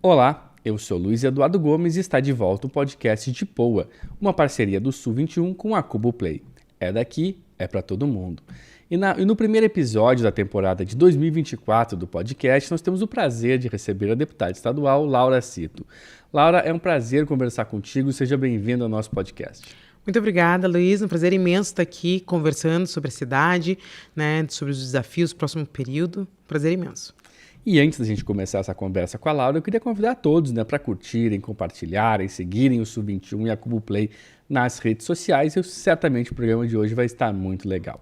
Olá, eu sou Luiz Eduardo Gomes e está de volta o podcast de Poa, uma parceria do Sul 21 com a Cubo Play. É daqui, é para todo mundo. E no primeiro episódio da temporada de 2024 do podcast, nós temos o prazer de receber a deputada estadual Laura Cito. Laura, é um prazer conversar contigo, seja bem-vinda ao nosso podcast. Muito obrigada, Luiz. Um prazer imenso estar aqui conversando sobre a cidade, sobre os desafios do próximo período. Prazer imenso. E antes da gente começar essa conversa com a Laura, eu queria convidar todos para curtirem, compartilharem, seguirem o Sul 21 e a Cubo Play nas redes sociais. E certamente o programa de hoje vai estar muito legal.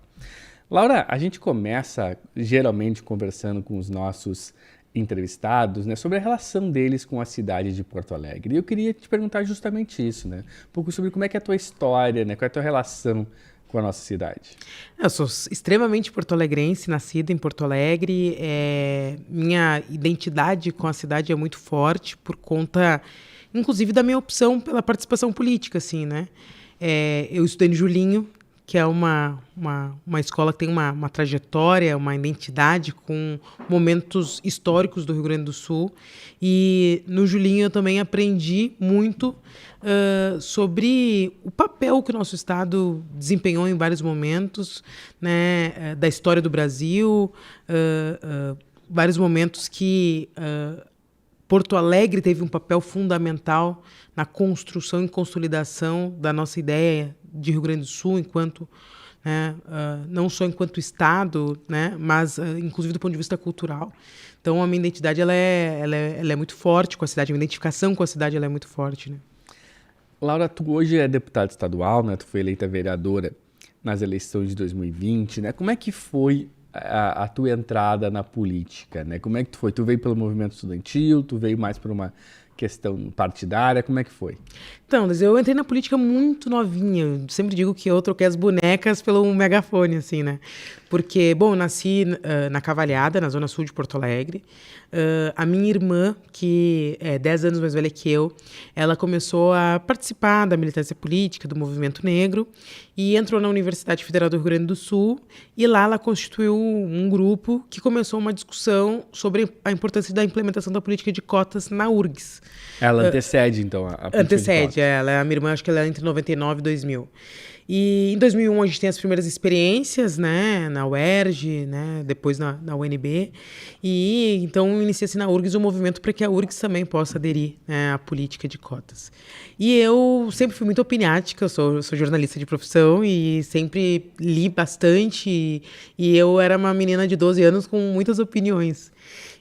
Laura, a gente começa geralmente conversando com os nossos entrevistados, sobre a relação deles com a cidade de Porto Alegre. E eu queria te perguntar justamente isso, um pouco sobre como é que é a tua história, qual é a tua relação com a nossa cidade. Eu sou extremamente porto-alegrense, nascida em Porto Alegre. Minha identidade com a cidade é muito forte por conta, inclusive, da minha opção pela participação política, eu estudei no Julinho, que é uma escola que tem uma trajetória, uma identidade com momentos históricos do Rio Grande do Sul. E no Julinho eu também aprendi muito sobre o papel que o nosso estado desempenhou em vários momentos, da história do Brasil, vários momentos que Porto Alegre teve um papel fundamental na construção e consolidação da nossa ideia de Rio Grande do Sul, não só enquanto estado, mas inclusive do ponto de vista cultural. Então, a minha identidade ela é muito forte com a cidade, a minha identificação com a cidade ela é muito forte. Laura, tu hoje é deputada estadual, tu foi eleita vereadora nas eleições de 2020, Como é que foi a tua entrada na política, Como é que tu foi? Tu veio pelo movimento estudantil, tu veio mais por uma questão partidária, como é que foi? Então, eu entrei na política muito novinha. Eu sempre digo que eu troquei as bonecas pelo megafone, Porque, eu nasci na Cavalhada, na zona sul de Porto Alegre. A minha irmã, que é 10 anos mais velha que eu, ela começou a participar da militância política, do movimento negro, e entrou na Universidade Federal do Rio Grande do Sul, e lá ela constituiu um grupo que começou uma discussão sobre a importância da implementação da política de cotas na URGS. Ela antecede, então, a política Antecede, de cotas. a minha irmã, acho que ela é entre 99 e 2000. E em 2001 a gente tem as primeiras experiências, na UERJ, depois na UNB. E então inicia-se na URGS o movimento para que a URGS também possa aderir à política de cotas. E eu sempre fui muito opiniática, eu sou jornalista de profissão e sempre li bastante. E eu era uma menina de 12 anos com muitas opiniões.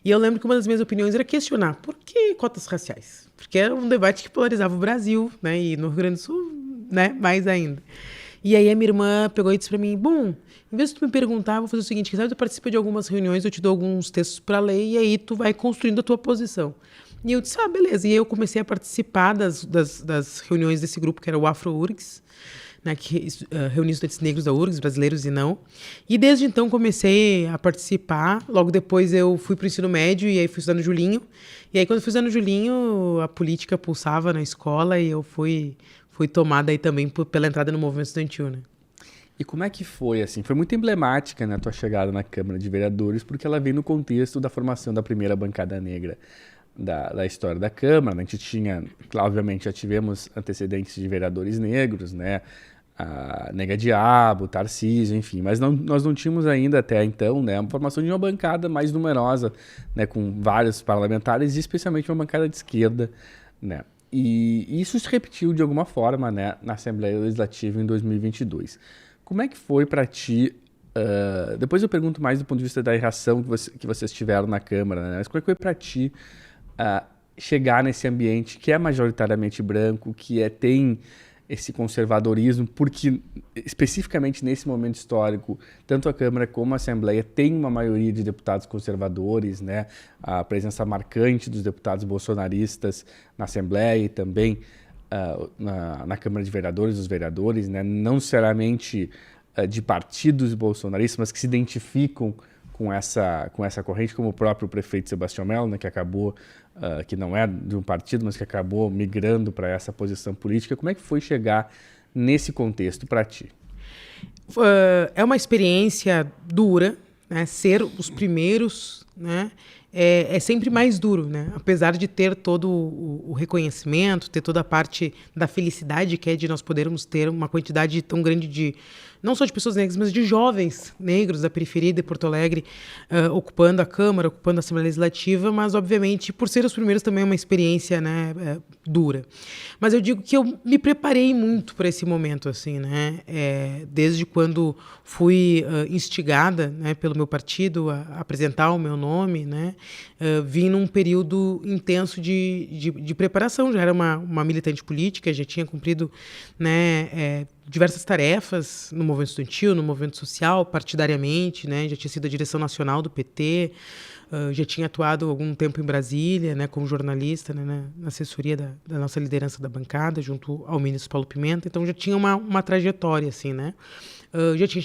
E eu lembro que uma das minhas opiniões era questionar por que cotas raciais? Porque era um debate que polarizava o Brasil, e no Rio Grande do Sul, mais ainda. E aí a minha irmã pegou e disse para mim, em vez de tu me perguntar, eu vou fazer o seguinte, quem sabe tu participa de algumas reuniões, eu te dou alguns textos para ler e aí tu vai construindo a tua posição. E eu disse, beleza. E aí eu comecei a participar das reuniões desse grupo, que era o Afro-URGS, que reunia estudantes negros da URGS, brasileiros e não. E desde então comecei a participar. Logo depois eu fui para o ensino médio e aí fui estudar no Julinho. E aí quando eu fui estudar no Julinho, a política pulsava na escola e eu fui tomada aí também pela entrada no movimento estudantil, E como é que foi, Foi muito emblemática, a tua chegada na Câmara de Vereadores, porque ela veio no contexto da formação da primeira bancada negra da história da Câmara. A gente tinha, obviamente, já tivemos antecedentes de vereadores negros, a Nega Diabo, Tarcísio, enfim, mas nós não tínhamos ainda até então, a formação de uma bancada mais numerosa, com vários parlamentares, e especialmente uma bancada de esquerda, E isso se repetiu de alguma forma, na Assembleia Legislativa em 2022. Como é que foi para ti? Depois eu pergunto mais do ponto de vista da reação que vocês tiveram na Câmara, mas como é que foi para ti chegar nesse ambiente que é majoritariamente branco, que tem esse conservadorismo, porque especificamente nesse momento histórico, tanto a Câmara como a Assembleia tem uma maioria de deputados conservadores, a presença marcante dos deputados bolsonaristas na Assembleia e também na Câmara de Vereadores, os vereadores, não necessariamente de partidos bolsonaristas, mas que se identificam com essa corrente, como o próprio prefeito Sebastião Melo, que acabou, que não é de um partido, mas que acabou migrando para essa posição política. Como é que foi chegar nesse contexto para ti? É uma experiência dura, né, ser os primeiros, né, é sempre mais duro, né? Apesar de ter todo o reconhecimento, ter toda a parte da felicidade que é de nós podermos ter uma quantidade tão grande de, não só de pessoas negras, mas de jovens negros da periferia de Porto Alegre ocupando a Câmara, ocupando a Assembleia Legislativa, mas, obviamente, por ser os primeiros também é uma experiência, né, dura. Mas eu digo que eu me preparei muito para esse momento, assim, né? Desde quando fui instigada, né, pelo meu partido a apresentar o meu nome, né? Vim num período intenso de preparação. Já era uma militante política, já tinha cumprido, né, diversas tarefas no movimento estudantil, no movimento social, partidariamente, né? Já tinha sido a direção nacional do PT, já tinha atuado algum tempo em Brasília, né, como jornalista, né, na assessoria da nossa liderança da bancada, junto ao ministro Paulo Pimenta. Então já tinha uma trajetória, assim, né? Já tinha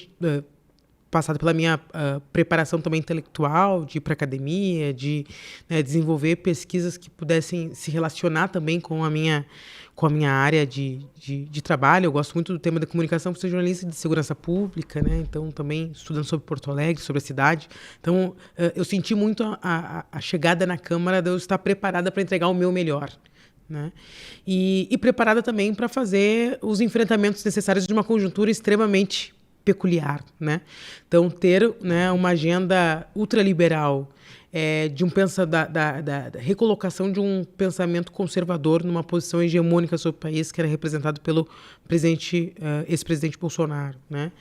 passado pela minha preparação também intelectual, de ir para a academia, de, né, desenvolver pesquisas que pudessem se relacionar também com a minha área de trabalho. Eu gosto muito do tema da comunicação, por ser jornalista de segurança pública, né? Então, também estudando sobre Porto Alegre, sobre a cidade. Então, eu senti muito a chegada na Câmara de eu estar preparada para entregar o meu melhor, né? E preparada também para fazer os enfrentamentos necessários de uma conjuntura extremamente peculiar, né? Então, ter, né, uma agenda ultraliberal, de da recolocação de um pensamento conservador numa posição hegemônica sobre o país, que era representado pelo ex-presidente Bolsonaro, né?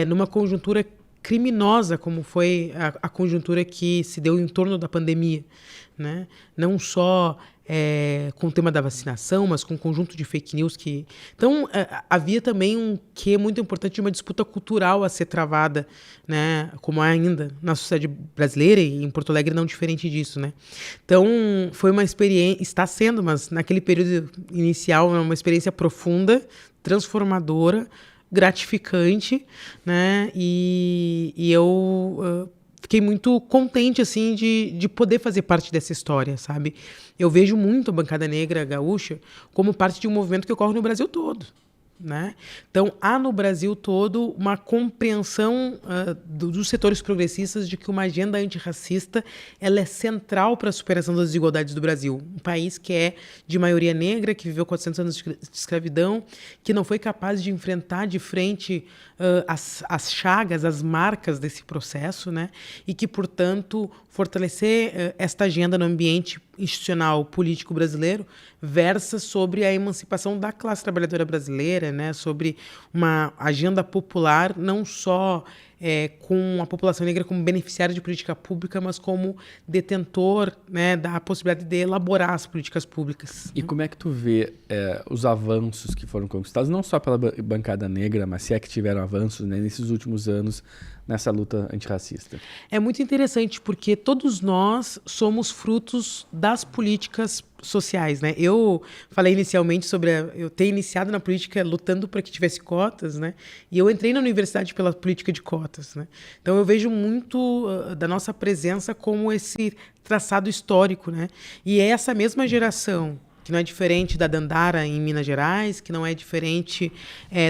Numa conjuntura criminosa, como foi a conjuntura que se deu em torno da pandemia, né? Não só com o tema da vacinação, mas com um conjunto de fake news que... Então, havia também um quê muito importante de uma disputa cultural a ser travada, né? Como há ainda na sociedade brasileira e em Porto Alegre não diferente disso, né? Então, foi uma experiência, está sendo, mas naquele período inicial, uma experiência profunda, transformadora, gratificante, né? E eu fiquei muito contente, assim, de poder fazer parte dessa história, sabe? Eu vejo muito a bancada negra gaúcha como parte de um movimento que ocorre no Brasil todo, né? Então, há no Brasil todo uma compreensão dos setores progressistas de que uma agenda antirracista ela é central para a superação das desigualdades do Brasil. Um país que é de maioria negra, que viveu 400 anos de escravidão, que não foi capaz de enfrentar de frente as chagas, as marcas desse processo, né? E que, portanto, fortalecer esta agenda no ambiente institucional político brasileiro versa sobre a emancipação da classe trabalhadora brasileira, né? Sobre uma agenda popular, não só com a população negra como beneficiária de política pública, mas como detentor, né, da possibilidade de elaborar as políticas públicas. E como é que tu vê os avanços que foram conquistados, não só pela bancada negra, mas se é que tiveram avanços, né, nesses últimos anos nessa luta antirracista? É muito interessante porque todos nós somos frutos das políticas sociais, né? Eu falei inicialmente sobre eu ter iniciado na política lutando para que tivesse cotas, né? E eu entrei na universidade pela política de cotas, né? Então eu vejo muito da nossa presença como esse traçado histórico, né? E é essa mesma geração, que não é diferente da Dandara em Minas Gerais, que não é diferente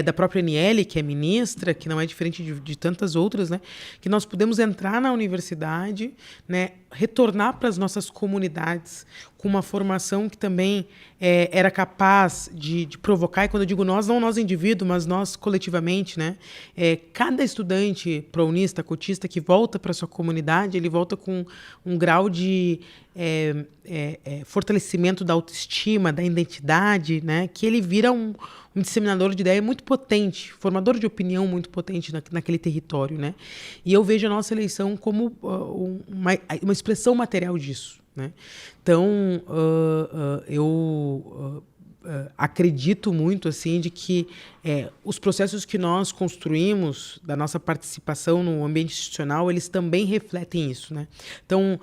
da própria Aniele, que é ministra, que não é diferente de tantas outras, né? Que nós podemos entrar na universidade, né? Retornar para as nossas comunidades com uma formação que também era capaz de provocar, e quando eu digo nós, não nós indivíduo, mas nós coletivamente, né? Cada estudante prounista, cotista que volta para a sua comunidade, ele volta com um grau de fortalecimento da autoestima, da identidade, né? Que ele vira um disseminador de ideia muito potente, formador de opinião muito potente naquele território, né? E eu vejo a nossa eleição como uma expressão material disso, né? Então, eu acredito muito, assim, de que os processos que nós construímos da nossa participação no ambiente institucional, eles também refletem isso, né? Então,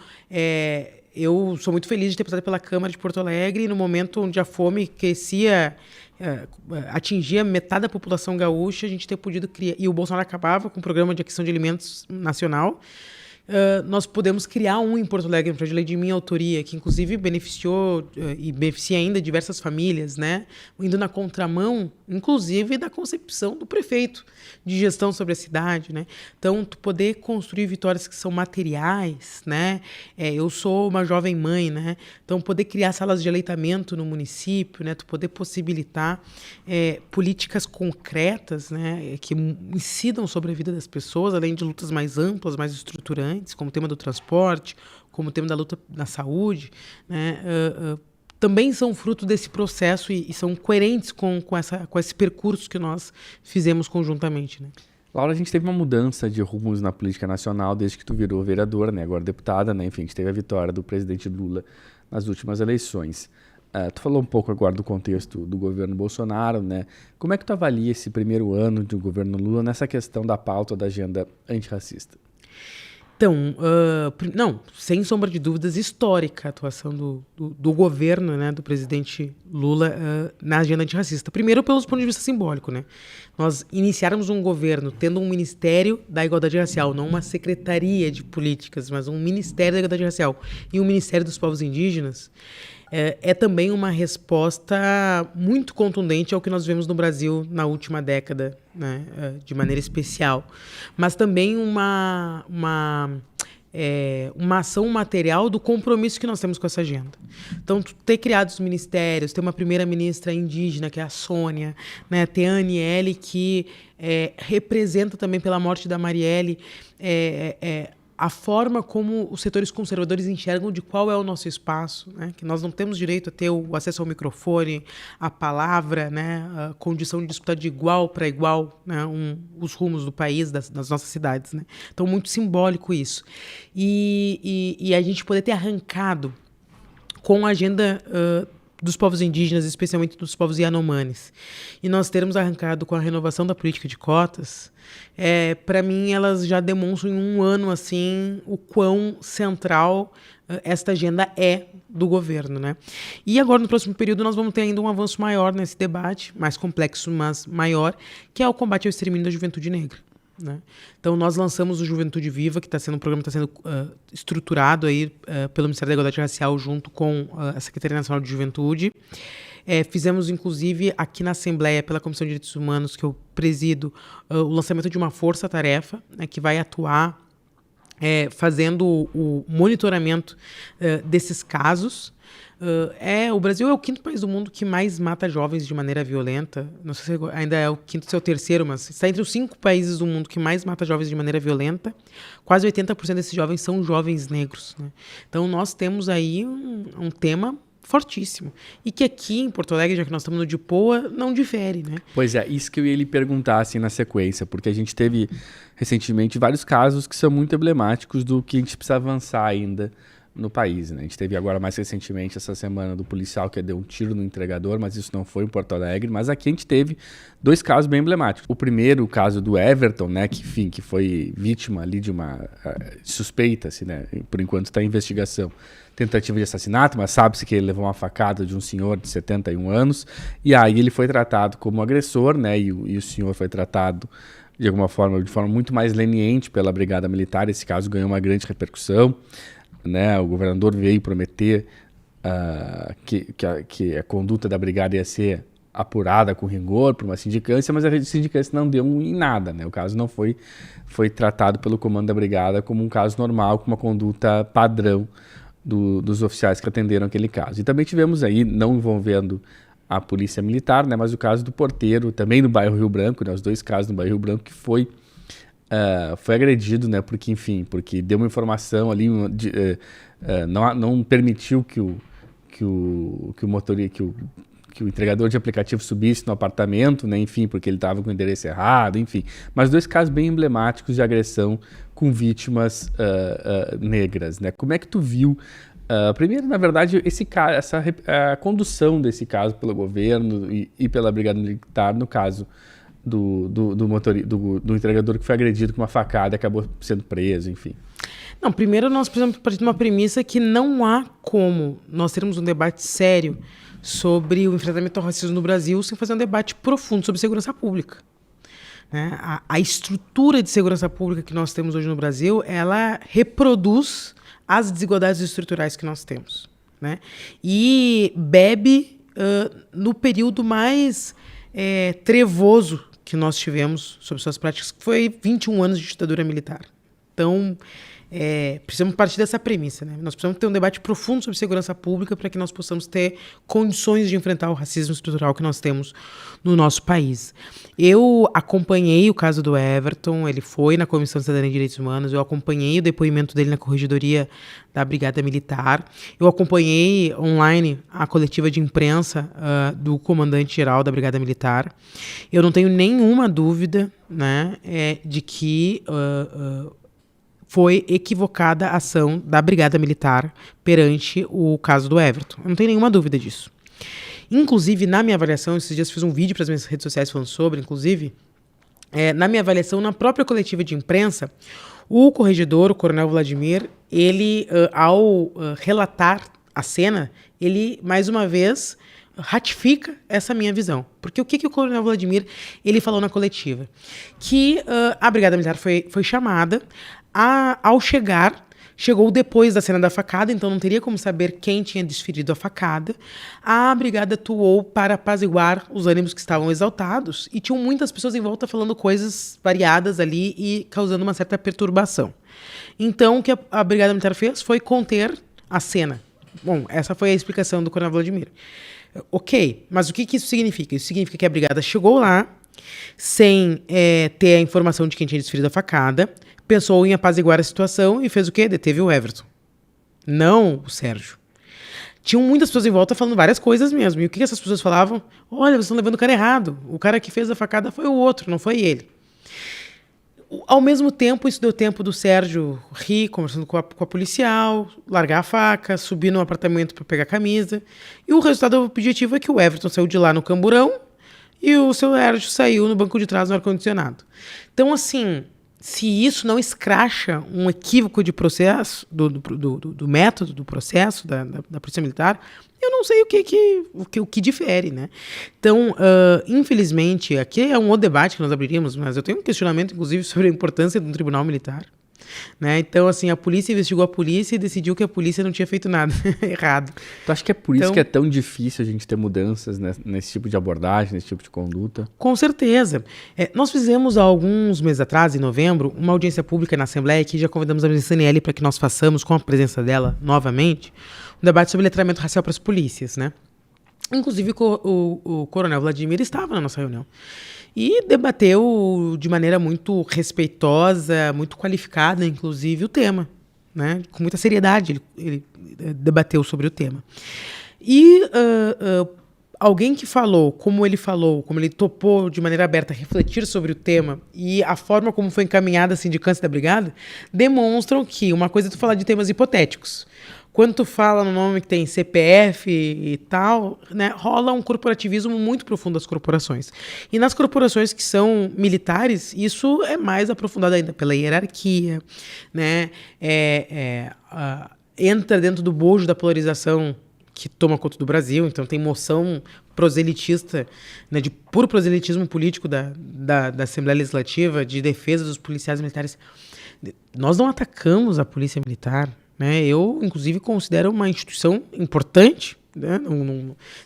eu sou muito feliz de ter passado pela Câmara de Porto Alegre no momento onde a fome crescia, atingia metade da população gaúcha, a gente ter podido criar... E o Bolsonaro acabava com o Programa de Aquisição de Alimentos Nacional, nós podemos criar um em Porto Alegre, um projeto de lei de minha autoria, que inclusive beneficiou e beneficia ainda diversas famílias, né? Indo na contramão, inclusive, da concepção do prefeito de gestão sobre a cidade, né? Então, tu poder construir vitórias que são materiais, né? Eu sou uma jovem mãe, né? Então, poder criar salas de aleitamento no município, né? Tu poder possibilitar políticas concretas, né? Que incidam sobre a vida das pessoas, além de lutas mais amplas, mais estruturantes, como o tema do transporte, como o tema da luta na saúde, né? Também são fruto desse processo e são coerentes com esse percurso que nós fizemos conjuntamente, né? Laura, a gente teve uma mudança de rumos na política nacional desde que tu virou vereadora, né? Agora deputada, né? Enfim, a gente teve a vitória do presidente Lula nas últimas eleições. Tu falou um pouco agora do contexto do governo Bolsonaro, né? Como é que tu avalia esse primeiro ano do governo Lula nessa questão da pauta da agenda antirracista? Então, não, sem sombra de dúvidas, histórica a atuação do governo, né, do presidente Lula na agenda antirracista. Primeiro, pelo ponto de vista simbólico, né? Nós iniciarmos um governo tendo um Ministério da Igualdade Racial, não uma Secretaria de Políticas, mas um Ministério da Igualdade Racial e um Ministério dos Povos Indígenas, é também uma resposta muito contundente ao que nós vemos no Brasil na última década, né, de maneira especial. Mas também uma ação material do compromisso que nós temos com essa agenda. Então, ter criado os ministérios, ter uma primeira-ministra indígena, que é a Sônia, né, ter a Aniele, que representa também, pela morte da Marielle, a forma como os setores conservadores enxergam de qual é o nosso espaço, né? Que nós não temos direito a ter o acesso ao microfone, a palavra, né? A condição de disputar de igual para igual, né? Os rumos do país, das nossas cidades, né? Então, muito simbólico isso. E a gente poder ter arrancado com a agenda dos povos indígenas, especialmente dos povos Yanomamis, e nós termos arrancado com a renovação da política de cotas, para mim elas já demonstram em um ano assim o quão central esta agenda é do governo, né? E agora no próximo período nós vamos ter ainda um avanço maior nesse debate, mais complexo, mas maior, que é o combate ao extermínio da juventude negra, né? Então nós lançamos o Juventude Viva, que o programa está sendo estruturado aí pelo Ministério da Igualdade Racial junto com a Secretaria Nacional de Juventude. Fizemos inclusive aqui na Assembleia, pela Comissão de Direitos Humanos, que eu presido, o lançamento de uma força-tarefa, né, que vai atuar fazendo o monitoramento desses casos. O Brasil é o 5º país do mundo que mais mata jovens de maneira violenta. Não sei se ainda é o 5º, se é o 3º, mas está entre os 5 países do mundo que mais mata jovens de maneira violenta. Quase 80% desses jovens são jovens negros, né? Então nós temos aí um tema fortíssimo. E que aqui em Porto Alegre, já que nós estamos no Dipoa, não difere, né? Pois é, isso que eu ia lhe perguntar assim na sequência, porque a gente teve recentemente vários casos que são muito emblemáticos do que a gente precisa avançar ainda no país, né? A gente teve agora mais recentemente essa semana do policial que deu um tiro no entregador, mas isso não foi em Porto Alegre, mas aqui a gente teve 2 casos bem emblemáticos. O primeiro, o caso do Everton, né, que foi vítima ali de uma suspeita-se, né, por enquanto está em investigação, tentativa de assassinato, mas sabe-se que ele levou uma facada de um senhor de 71 anos, e aí ele foi tratado como agressor, né, e o senhor foi tratado de forma muito mais leniente pela Brigada Militar. Esse caso ganhou uma grande repercussão, né? O governador veio prometer que a conduta da brigada ia ser apurada com rigor por uma sindicância, mas a sindicância não deu em nada, né? O caso não foi tratado pelo comando da brigada como um caso normal, com uma conduta padrão dos oficiais que atenderam aquele caso. E também tivemos aí, não envolvendo a polícia militar, né? Mas o caso do porteiro, também no bairro Rio Branco, né? Os 2 casos no bairro Rio Branco, que foi agredido, né? Porque deu uma informação ali, não permitiu que o entregador de aplicativo subisse no apartamento, né? Enfim, porque ele estava com o endereço errado, enfim. Mas 2 casos bem emblemáticos de agressão com vítimas negras, né? Como é que tu viu? Primeiro, na verdade, a condução desse caso pelo governo e pela Brigada Militar, no caso do entregador que foi agredido com uma facada e acabou sendo preso, enfim. Não, primeiro nós precisamos partir de uma premissa que não há como nós termos um debate sério sobre o enfrentamento ao racismo no Brasil sem fazer um debate profundo sobre segurança pública. né? A estrutura de segurança pública que nós temos hoje no Brasil, ela reproduz as desigualdades estruturais que nós temos, né? E bebe no período mais trevoso que nós tivemos sobre suas práticas, que foi 21 anos de ditadura militar. Então, precisamos partir dessa premissa, né? Nós precisamos ter um debate profundo sobre segurança pública para que nós possamos ter condições de enfrentar o racismo estrutural que nós temos no nosso país. Eu acompanhei o caso do Everton, ele foi na Comissão de Cidadania e Direitos Humanos, eu acompanhei o depoimento dele na Corregedoria da Brigada Militar, eu acompanhei online a coletiva de imprensa do comandante-geral da Brigada Militar. Eu não tenho nenhuma dúvida, né, de que foi equivocada a ação da Brigada Militar perante o caso do Everton. Eu não tenho nenhuma dúvida disso. Inclusive, na minha avaliação, esses dias eu fiz um vídeo para as minhas redes sociais falando sobre, inclusive, na minha avaliação, na própria coletiva de imprensa, o corregedor, o coronel Vladimir, ele, ao relatar a cena, ele, mais uma vez, ratifica essa minha visão. Porque o que o coronel Vladimir ele falou na coletiva? Que a Brigada Militar foi chamada, ao chegar, chegou depois da cena da facada, então não teria como saber quem tinha desferido a facada. A brigada atuou para apaziguar os ânimos que estavam exaltados e tinham muitas pessoas em volta falando coisas variadas ali e causando uma certa perturbação. Então, o que a Brigada Militar fez foi conter a cena. Bom, essa foi a explicação do coronel Vladimir. Ok, mas o que isso significa? Isso significa que a brigada chegou lá sem ter a informação de quem tinha desferido a facada, pensou em apaziguar a situação e fez o quê? Deteve o Everton. Não o Sérgio. Tinham muitas pessoas em volta falando várias coisas mesmo. E o que essas pessoas falavam? Olha, vocês estão levando o cara errado. O cara que fez a facada foi o outro, não foi ele. Ao mesmo tempo, isso deu tempo do Sérgio rir, conversando com a policial, largar a faca, subir no apartamento para pegar a camisa. E o resultado objetivo é que o Everton saiu de lá no camburão e o seu Sérgio saiu no banco de trás no ar-condicionado. Então, assim, se isso não escracha um equívoco de processo, do método, do processo da Polícia Militar, eu não sei o que difere, né? Então, infelizmente, aqui é um outro debate que nós abriríamos, mas eu tenho um questionamento, inclusive, sobre a importância de um tribunal militar. Né? Então, assim, a polícia investigou a polícia e decidiu que a polícia não tinha feito nada errado. Tu acha que é por isso que é tão difícil a gente ter mudanças nesse tipo de abordagem, nesse tipo de conduta? Com certeza. Nós fizemos há alguns meses atrás, em novembro, uma audiência pública na Assembleia que já convidamos a ministra Aniele para que nós façamos, com a presença dela novamente, um debate sobre letramento racial para as polícias, né? Inclusive, o coronel Vladimir estava na nossa reunião. E debateu de maneira muito respeitosa, muito qualificada, inclusive, o tema, né? Com muita seriedade ele debateu sobre o tema. E alguém que falou, como ele topou de maneira aberta refletir sobre o tema e a forma como foi encaminhada a sindicância da brigada, demonstram que uma coisa é tu falar de temas hipotéticos. Quando tu fala no nome que tem CPF e tal, né, rola um corporativismo muito profundo das corporações. E nas corporações que são militares, isso é mais aprofundado ainda pela hierarquia, né, entra dentro do bojo da polarização que toma conta do Brasil, então tem moção proselitista, né, de puro proselitismo político da Assembleia Legislativa, de defesa dos policiais militares. Nós não atacamos a Polícia Militar, né? Eu, inclusive, considero uma instituição importante, né?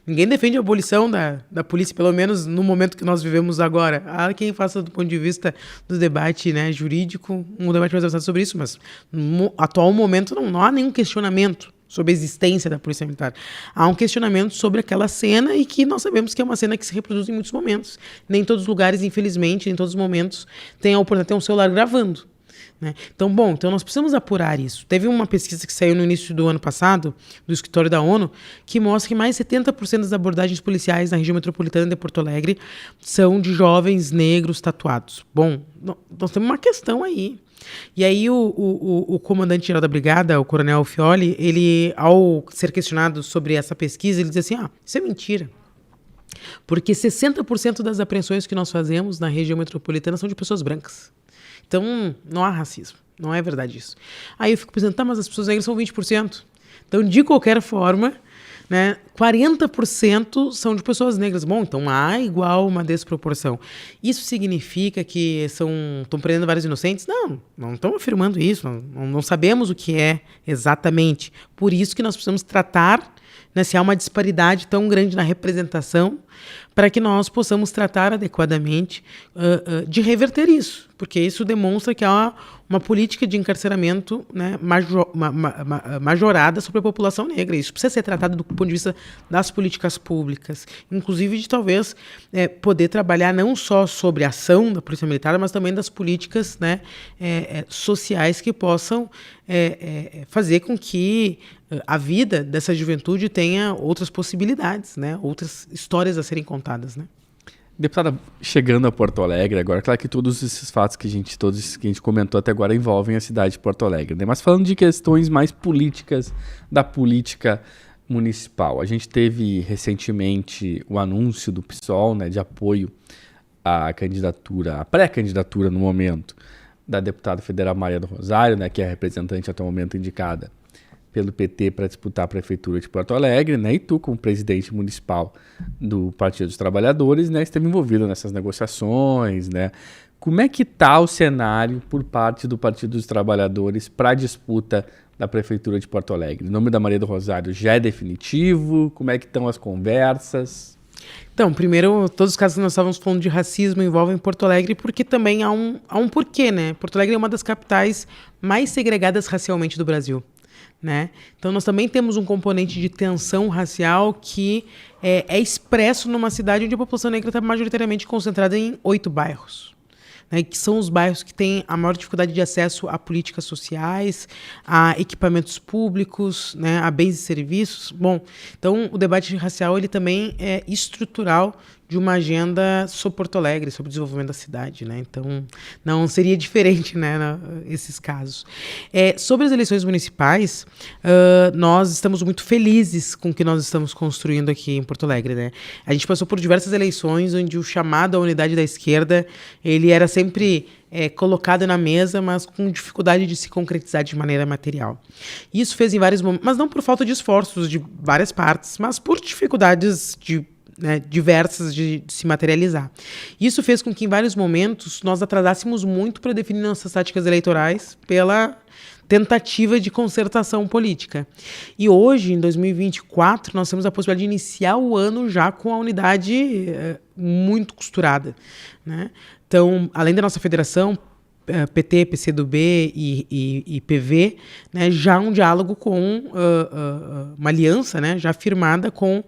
Ninguém defende a abolição da polícia, pelo menos no momento que nós vivemos agora. Há quem faça do ponto de vista do debate, né, jurídico, um debate mais avançado sobre isso, mas no atual momento não há nenhum questionamento sobre a existência da Polícia Militar. Há um questionamento sobre aquela cena e que nós sabemos que é uma cena que se reproduz em muitos momentos. Nem em todos os lugares, infelizmente, nem em todos os momentos tem a oportunidade de ter um celular gravando. Né? Então nós precisamos apurar isso. Teve uma pesquisa que saiu no início do ano passado, do escritório da ONU, que mostra que mais de 70% das abordagens policiais na região metropolitana de Porto Alegre são de jovens negros tatuados. Bom, nós temos uma questão aí. E aí o comandante-geral da brigada, o coronel Fioli, ele, ao ser questionado sobre essa pesquisa, ele diz assim, isso é mentira. Porque 60% das apreensões que nós fazemos na região metropolitana são de pessoas brancas. Então, não há racismo. Não é verdade isso. Aí eu fico pensando, mas as pessoas negras são 20%. Então, de qualquer forma, né, 40% são de pessoas negras. Bom, então há igual uma desproporção. Isso significa que estão prendendo vários inocentes? Não estão afirmando isso, não sabemos o que é exatamente. Por isso que nós precisamos tratar, né, se há uma disparidade tão grande na representação, para que nós possamos tratar adequadamente de reverter isso, porque isso demonstra que há uma política de encarceramento, né, majorada sobre a população negra. Isso precisa ser tratado do ponto de vista das políticas públicas, inclusive de talvez poder trabalhar não só sobre a ação da Polícia Militar, mas também das políticas, né, sociais que possam fazer com que a vida dessa juventude tenha outras possibilidades, né, outras histórias a serem contadas, né? Deputada, chegando a Porto Alegre agora, claro que todos esses fatos que a gente comentou até agora envolvem a cidade de Porto Alegre, né? Mas falando de questões mais políticas da política municipal, a gente teve recentemente o anúncio do PSOL, né, de apoio à candidatura, à pré-candidatura no momento, da deputada federal Maria do Rosário, né, que é a representante até o momento indicada pelo PT para disputar a prefeitura de Porto Alegre, né? E tu, como presidente municipal do Partido dos Trabalhadores, né, esteve envolvido nessas negociações, né? Como é que está o cenário por parte do Partido dos Trabalhadores para a disputa da prefeitura de Porto Alegre? O nome da Maria do Rosário já é definitivo? Como é que estão as conversas? Então, primeiro, todos os casos que nós estávamos falando de racismo envolvem Porto Alegre, porque também há um porquê, né? Porto Alegre é uma das capitais mais segregadas racialmente do Brasil, né? Então nós também temos um componente de tensão racial que é expresso numa cidade onde a população negra está majoritariamente concentrada em 8 bairros, né, que são os bairros que têm a maior dificuldade de acesso a políticas sociais, a equipamentos públicos, né, a bens e serviços. Bom, então o debate racial ele também é estrutural de uma agenda sobre Porto Alegre, sobre o desenvolvimento da cidade, né? Então, não seria diferente, né, esses casos. Sobre as eleições municipais, nós estamos muito felizes com o que nós estamos construindo aqui em Porto Alegre, né? A gente passou por diversas eleições onde o chamado à unidade da esquerda, ele era sempre colocado na mesa, mas com dificuldade de se concretizar de maneira material. Isso fez em vários momentos, mas não por falta de esforços de várias partes, mas por dificuldades diversas de se materializar. Isso fez com que, em vários momentos, nós atrasássemos muito para definir nossas táticas eleitorais pela tentativa de concertação política. E hoje, em 2024, nós temos a possibilidade de iniciar o ano já com a unidade muito costurada, né? Então, além da nossa federação, PT, PCdoB e PV, né, já um diálogo com uma aliança, né, já firmada com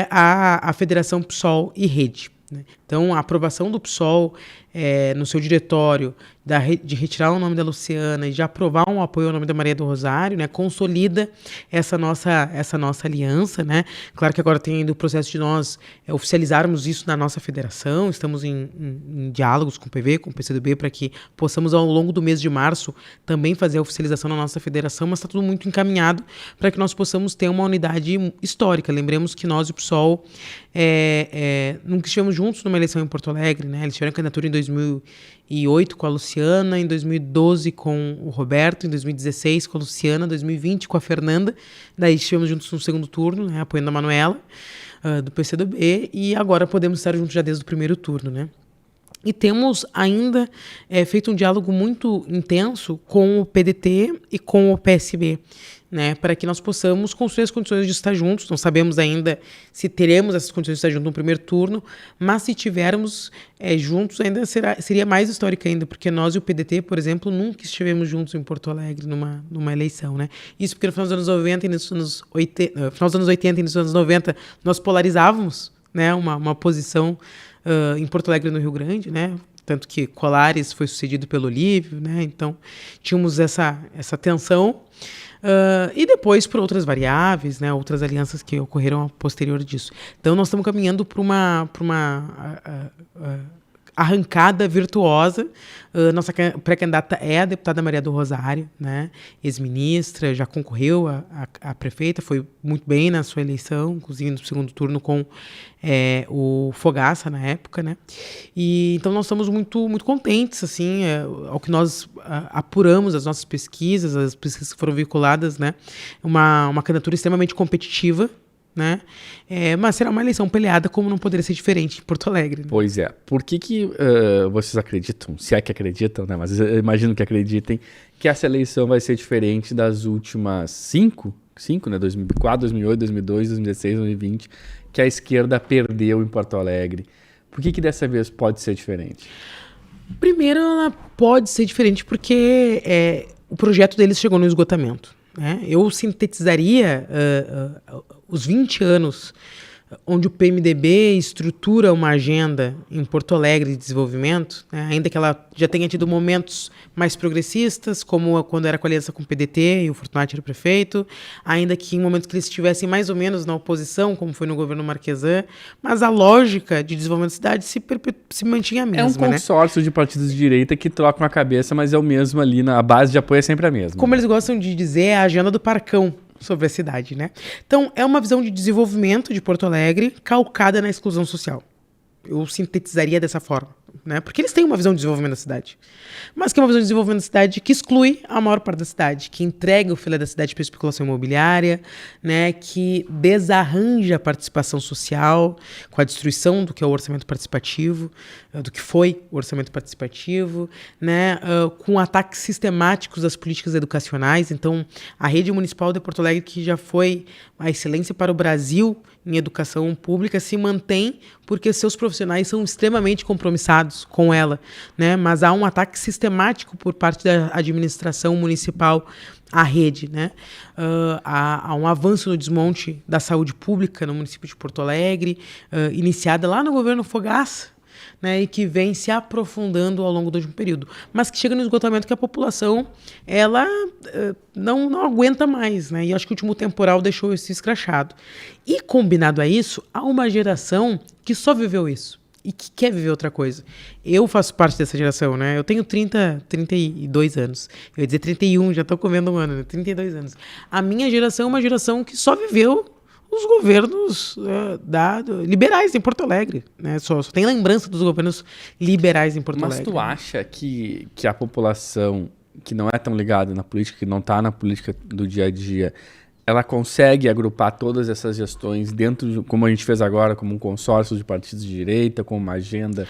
a Federação PSOL e Rede, né? Então, a aprovação do PSOL no seu diretório de retirar o nome da Luciana e de aprovar um apoio ao nome da Maria do Rosário, né, consolida essa nossa aliança, né? Claro que agora tem ainda o processo de nós oficializarmos isso na nossa federação, estamos em diálogos com o PV, com o PCdoB, para que possamos, ao longo do mês de março, também fazer a oficialização na nossa federação, mas está tudo muito encaminhado para que nós possamos ter uma unidade histórica. Lembremos que nós e o PSOL nunca estivemos juntos numa eleição em Porto Alegre, né? Eles tiveram candidatura em 2008 com a Luciana, em 2012 com o Roberto, em 2016 com a Luciana, em 2020 com a Fernanda. Daí estivemos juntos no segundo turno, né, apoiando a Manuela, do PCdoB, e agora podemos estar juntos já desde o primeiro turno, né? E temos ainda feito um diálogo muito intenso com o PDT e com o PSB, né, para que nós possamos construir as condições de estar juntos. Não sabemos ainda se teremos essas condições de estar juntos no primeiro turno, mas se tivermos juntos ainda seria mais histórico ainda, porque nós e o PDT, por exemplo, nunca estivemos juntos em Porto Alegre numa eleição, né? Isso porque no final dos anos 90 e nos anos 80, final dos anos 80 e nos anos 90 nós polarizávamos, né, uma posição em Porto Alegre e no Rio Grande, né? Tanto que Colares foi sucedido pelo Olívio, né? Então tínhamos essa tensão. E depois por outras variáveis, né, outras alianças que ocorreram a posterior disso. Então nós estamos caminhando para uma arrancada virtuosa. Nossa pré-candidata é a deputada Maria do Rosário, né, ex-ministra, já concorreu a prefeita, foi muito bem na sua eleição, inclusive no segundo turno com o Fogaça na época, né? E então nós estamos muito, muito contentes, assim, ao que nós apuramos, as nossas pesquisas, as pesquisas que foram vinculadas, né? Uma candidatura extremamente competitiva, né? Mas será uma eleição peleada, como não poderia ser diferente em Porto Alegre. Né? Pois é. Por que vocês acreditam, se é que acreditam, né? Mas eu imagino que acreditem, que essa eleição vai ser diferente das últimas cinco, né? 2004, 2008, 2002, 2016, 2020, que a esquerda perdeu em Porto Alegre. Por que dessa vez pode ser diferente? Primeiro, ela pode ser diferente porque o projeto deles chegou no esgotamento. Né? Eu sintetizaria os 20 anos onde o PMDB estrutura uma agenda em Porto Alegre de desenvolvimento, né? Ainda que ela já tenha tido momentos mais progressistas, como quando era com a aliança com o PDT e o Fortunati era o prefeito, ainda que em momentos que eles estivessem mais ou menos na oposição, como foi no governo Marquesan, mas a lógica de desenvolvimento da cidade se mantinha a mesma. É um consórcio de partidos de direita que trocam a cabeça, mas é o mesmo ali, a base de apoio é sempre a mesma. Como eles gostam de dizer, é a agenda do Parcão sobre a cidade, né? Então, é uma visão de desenvolvimento de Porto Alegre calcada na exclusão social. Eu sintetizaria dessa forma, né? Porque eles têm uma visão de desenvolvimento da cidade, mas que é uma visão de desenvolvimento da cidade que exclui a maior parte da cidade, que entrega o filé da cidade para especulação imobiliária, né? Que desarranja a participação social com a destruição do que é o orçamento participativo, do que foi o orçamento participativo, né? Com ataques sistemáticos às políticas educacionais. Então, a rede municipal de Porto Alegre, que já foi a excelência para o Brasil em educação pública, se mantém porque seus profissionais são extremamente compromissados com ela, né? Mas há um ataque sistemático por parte da administração municipal à rede, né? Há um avanço no desmonte da saúde pública no município de Porto Alegre, iniciada lá no governo Fogaça, né, e que vem se aprofundando ao longo do último período, mas que chega no esgotamento que a população ela não aguenta mais, né? E acho que o último temporal deixou isso escrachado. E combinado a isso, há uma geração que só viveu isso e que quer viver outra coisa. Eu faço parte dessa geração, né? Eu tenho 32 anos. Eu ia dizer 31, já estou comendo um ano, né? 32 anos. A minha geração é uma geração que só viveu os governos liberais em Porto Alegre, né? Só tem lembrança dos governos liberais em Porto Alegre. Mas tu acha que a população que não é tão ligada na política, que não está na política do dia a dia, ela consegue agrupar todas essas gestões dentro, como a gente fez agora, como um consórcio de partidos de direita, com uma agenda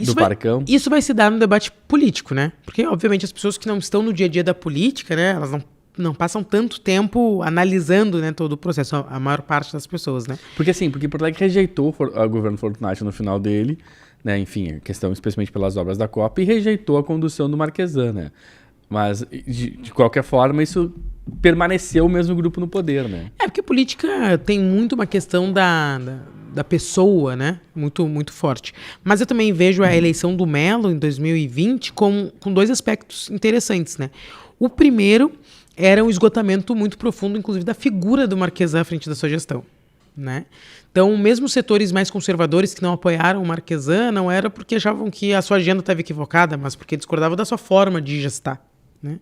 do Parcão? Isso vai se dar no debate político, né? Porque, obviamente, as pessoas que não estão no dia a dia da política, né, elas não passam tanto tempo analisando, né, todo o processo, a maior parte das pessoas, né? Porque Porto Alegre rejeitou o governo Fortunati no final dele, né, enfim, a questão especialmente pelas obras da Copa, e rejeitou a condução do Marquesan, né? Mas, de qualquer forma, isso permaneceu o mesmo grupo no poder, né? Porque política tem muito uma questão da pessoa, né? Muito, muito forte. Mas eu também vejo a eleição do Melo em 2020 com dois aspectos interessantes, né? O primeiro era um esgotamento muito profundo, inclusive, da figura do Marquesan à frente da sua gestão, né? Então, mesmo setores mais conservadores que não apoiaram o Marquesan, não era porque achavam que a sua agenda estava equivocada, mas porque discordavam da sua forma de gestar, né?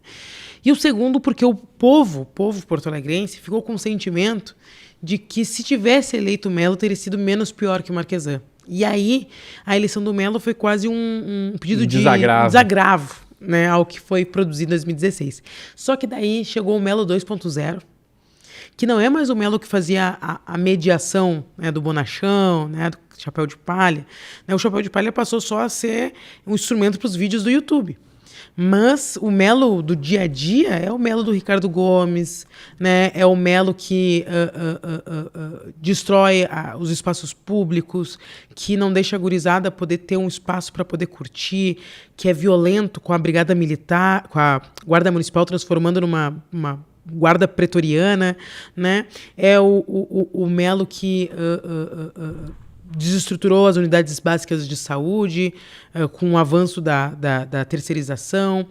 E o segundo, porque o povo porto-alegrense ficou com o sentimento de que se tivesse eleito o Melo, teria sido menos pior que o Marquesan. E aí, a eleição do Melo foi quase um pedido de desagravo, né, ao que foi produzido em 2016. Só que daí chegou o Melo 2.0, que não é mais o Melo que fazia a mediação, né, do bonachão, né, do chapéu de palha. Né, o chapéu de palha passou só a ser um instrumento para os vídeos do YouTube. Mas o Melo do dia a dia é o Melo do Ricardo Gomes, né? É o Melo que destrói os espaços públicos, que não deixa a gurizada poder ter um espaço para poder curtir, que é violento com a brigada militar, com a guarda municipal transformando numa guarda pretoriana, né? É o Melo que desestruturou as unidades básicas de saúde, com o avanço da terceirização,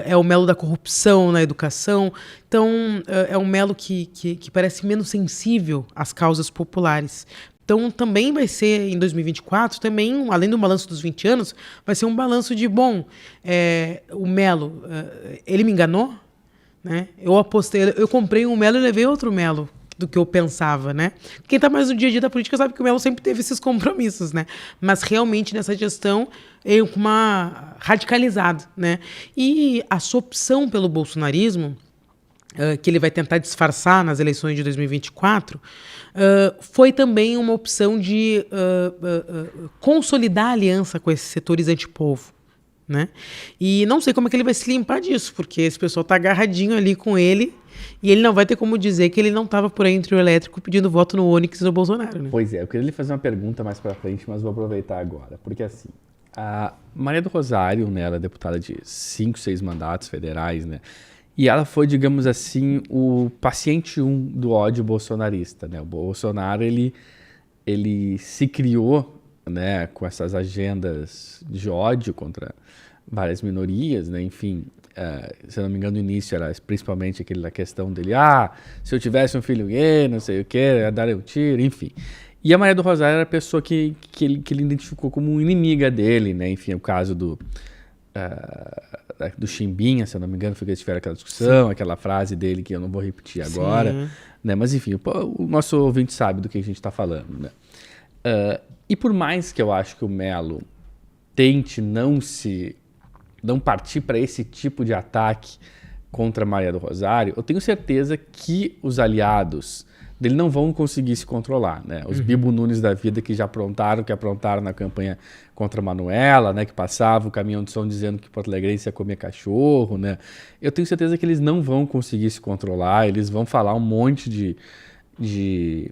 é o Melo da corrupção na educação. Então, é um Melo que parece menos sensível às causas populares. Então, também vai ser, em 2024, também, além do balanço dos 20 anos, vai ser um balanço de, o Melo, ele me enganou, né? Eu comprei um Melo e levei outro Melo do que eu pensava, né? Quem está mais no dia a dia da política sabe que o Melo sempre teve esses compromissos, né? Mas realmente nessa gestão é uma radicalizada, né? E a sua opção pelo bolsonarismo, que ele vai tentar disfarçar nas eleições de 2024, foi também uma opção de consolidar a aliança com esses setores antipovo, né? E não sei como é que ele vai se limpar disso, porque esse pessoal tá agarradinho ali com ele e ele não vai ter como dizer que ele não estava por aí entre o elétrico pedindo voto no Onyx e no Bolsonaro, né? Pois é, eu queria lhe fazer uma pergunta mais pra frente, mas vou aproveitar agora, porque assim, a Maria do Rosário, né, ela é deputada de 5, 6 mandatos federais, né? E ela foi, digamos assim, o paciente 1 do ódio bolsonarista, né? O Bolsonaro, ele se criou, né, com essas agendas de ódio contra várias minorias, né? Enfim, se eu não me engano, no início era principalmente aquela questão dele, se eu tivesse um filho gay, não sei o que, ia dar um tiro, enfim. E a Maria do Rosário era a pessoa que ele identificou como inimiga dele, né? Enfim, o caso do Chimbinha, se eu não me engano, foi que eles tiveram aquela discussão, sim, aquela frase dele que eu não vou repetir agora, né? Mas enfim, o nosso ouvinte sabe do que a gente está falando, né? E por mais que eu acho que o Melo tente não partir para esse tipo de ataque contra a Maria do Rosário, eu tenho certeza que os aliados dele não vão conseguir se controlar, né? Os Bibo Nunes da vida que aprontaram na campanha contra a Manuela, né? Que passava o caminhão de som dizendo que Porto Alegrense ia comer cachorro, né? Eu tenho certeza que eles não vão conseguir se controlar, eles vão falar um monte de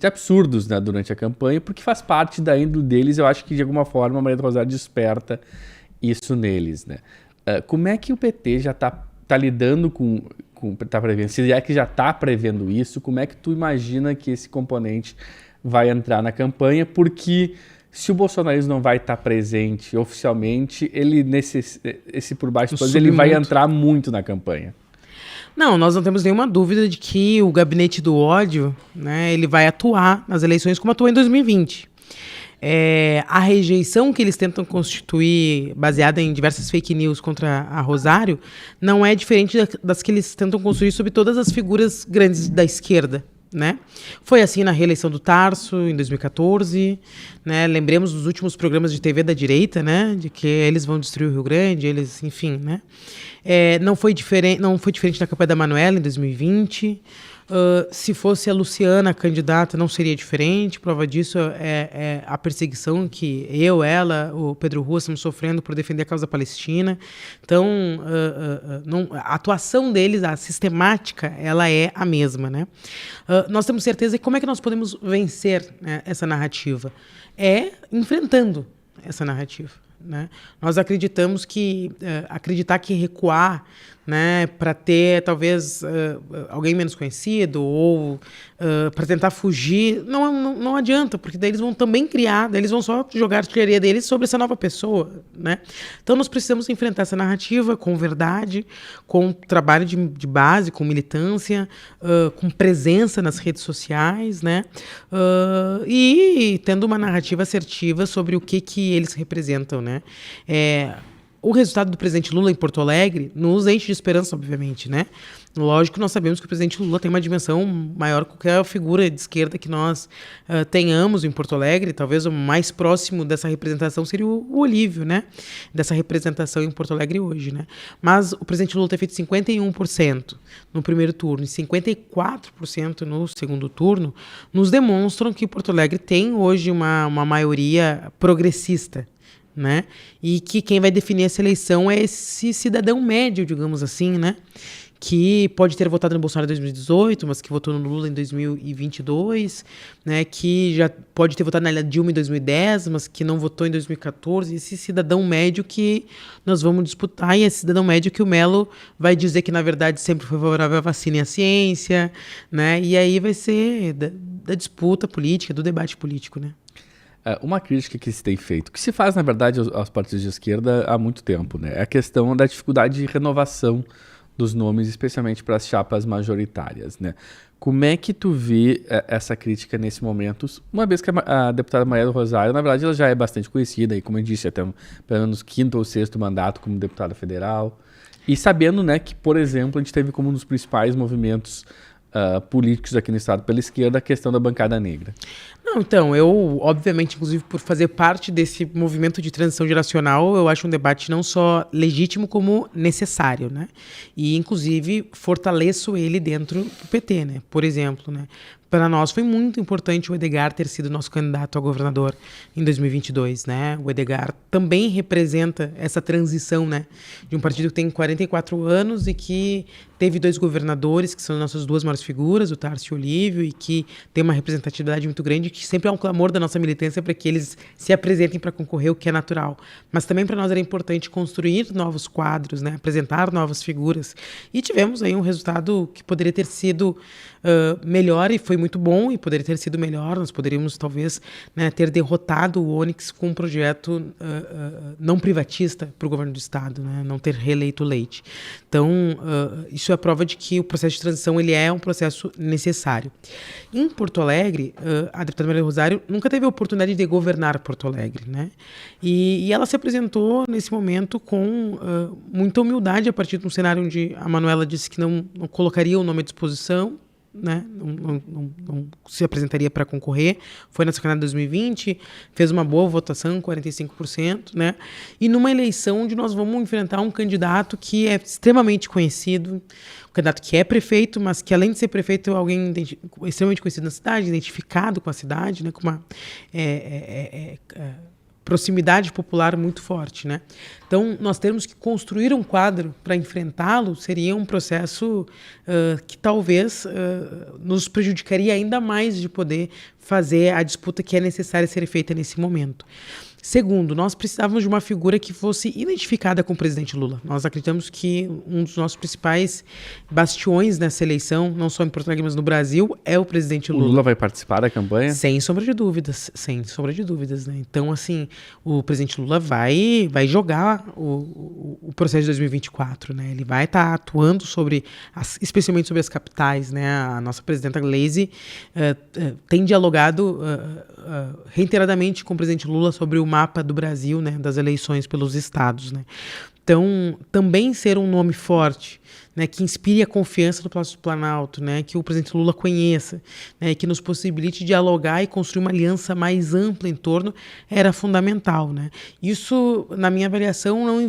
absurdos, né, durante a campanha, porque faz parte da índole deles. Eu acho que de alguma forma a Maria do Rosário desperta isso neles, né? Como é que o PT já está lidando tá prevendo, se é que já está prevendo isso, como é que tu imagina que esse componente vai entrar na campanha? Porque se o bolsonarismo não vai estar presente oficialmente, ele esse por baixo todo, ele vai entrar muito na campanha. Não, nós não temos nenhuma dúvida de que o gabinete do ódio, né, ele vai atuar nas eleições como atuou em 2020. A rejeição que eles tentam constituir, baseada em diversas fake news contra a Rosário, não é diferente das que eles tentam construir sobre todas as figuras grandes da esquerda, né? Foi assim na reeleição do Tarso, em 2014, né? Lembremos dos últimos programas de TV da direita, né? De que eles vão destruir o Rio Grande, enfim, né? Não foi diferente na campanha da Manuela, em 2020. Se fosse a Luciana candidata, não seria diferente. Prova disso é a perseguição que ela, o Pedro Rua, estamos sofrendo por defender a causa palestina. Então, a atuação deles, a sistemática, ela é a mesma, né? Nós temos certeza que como é que nós podemos vencer, né, essa narrativa? Enfrentando essa narrativa, né? Nós acreditamos que acreditar que recuar, né, para ter talvez alguém menos conhecido ou para tentar fugir, não adianta, porque daí eles vão também daí eles vão só jogar a artilharia deles sobre essa nova pessoa, né? Então nós precisamos enfrentar essa narrativa com verdade, com trabalho de base, com militância, com presença nas redes sociais, né? E tendo uma narrativa assertiva sobre o que eles representam, né? O resultado do presidente Lula em Porto Alegre nos enche de esperança, obviamente, né? Lógico que nós sabemos que o presidente Lula tem uma dimensão maior que qualquer figura de esquerda que nós tenhamos em Porto Alegre. Talvez o mais próximo dessa representação seria o Olívio, né? Dessa representação em Porto Alegre hoje, né? Mas o presidente Lula ter feito 51% no primeiro turno e 54% no segundo turno nos demonstram que Porto Alegre tem hoje uma maioria progressista, né? E que quem vai definir essa eleição é esse cidadão médio, digamos assim, né? Que pode ter votado no Bolsonaro em 2018, mas que votou no Lula em 2022, né? Que já pode ter votado na Dilma em 2010, mas que não votou em 2014. Esse cidadão médio que nós vamos disputar, e esse cidadão médio que o Melo vai dizer que, na verdade, sempre foi favorável à vacina e à ciência, né? E aí vai ser da disputa política, do debate político, né? Uma crítica que se tem feito, que se faz, na verdade, aos partidos de esquerda há muito tempo, né? É a questão da dificuldade de renovação dos nomes, especialmente para as chapas majoritárias, né? Como é que tu vê essa crítica nesse momento, uma vez que a deputada Maria do Rosário, na verdade, ela já é bastante conhecida, e como eu disse, até pelo menos 5º ou 6º mandato como deputada federal, e sabendo, né, que, por exemplo, a gente teve como um dos principais movimentos políticos aqui no estado pela esquerda a questão da bancada negra. Não, então, eu, obviamente, inclusive por fazer parte desse movimento de transição geracional, eu acho um debate não só legítimo, como necessário, né? E, inclusive, fortaleço ele dentro do PT, né? Por exemplo, né? Para nós foi muito importante o Edgar ter sido nosso candidato a governador em 2022, né? O Edgar também representa essa transição, né? De um partido que tem 44 anos e que teve 2 governadores, que são nossas 2 maiores figuras, o Tarcísio e o Olívio, e que tem uma representatividade muito grande, que sempre é um clamor da nossa militância para que eles se apresentem para concorrer, o que é natural. Mas também para nós era importante construir novos quadros, né? Apresentar novas figuras. E tivemos aí um resultado que poderia ter sido melhor, e foi muito bom, e poderia ter sido melhor. Nós poderíamos, talvez, né, ter derrotado o Onyx com um projeto não privatista para o governo do estado, né? Não ter reeleito o Leite. Então, isso é a prova de que o processo de transição ele é um processo necessário. Em Porto Alegre, a deputada Maria Rosário nunca teve a oportunidade de governar Porto Alegre, né? E ela se apresentou nesse momento com muita humildade, a partir de um cenário onde a Manuela disse que não colocaria o nome à disposição, né? Não se apresentaria para concorrer. Foi na secundária de 2020, fez uma boa votação, 45%, né? E numa eleição onde nós vamos enfrentar um candidato que é extremamente conhecido, um candidato que é prefeito, mas que além de ser prefeito é alguém extremamente conhecido na cidade, identificado com a cidade, né? Com uma proximidade popular muito forte, né? Então, nós temos que construir um quadro para enfrentá-lo, seria um processo que talvez nos prejudicaria ainda mais de poder fazer a disputa que é necessária ser feita nesse momento. Segundo, nós precisávamos de uma figura que fosse identificada com o presidente Lula. Nós acreditamos que um dos nossos principais bastiões nessa eleição, não só em Porto Alegre, mas no Brasil, é o presidente Lula. O Lula vai participar da campanha? Sem sombra de dúvidas, né? Então, assim, o presidente Lula vai jogar o processo de 2024, né? Ele vai estar atuando especialmente sobre as capitais, né? A nossa presidenta Gleisi tem dialogado reiteradamente com o presidente Lula sobre o mapa do Brasil, né, das eleições pelos estados, né? Então, também ser um nome forte, né, que inspire a confiança do Palácio do Planalto, né, que o presidente Lula conheça, né, que nos possibilite dialogar e construir uma aliança mais ampla em torno, era fundamental, né? Isso, na minha avaliação, não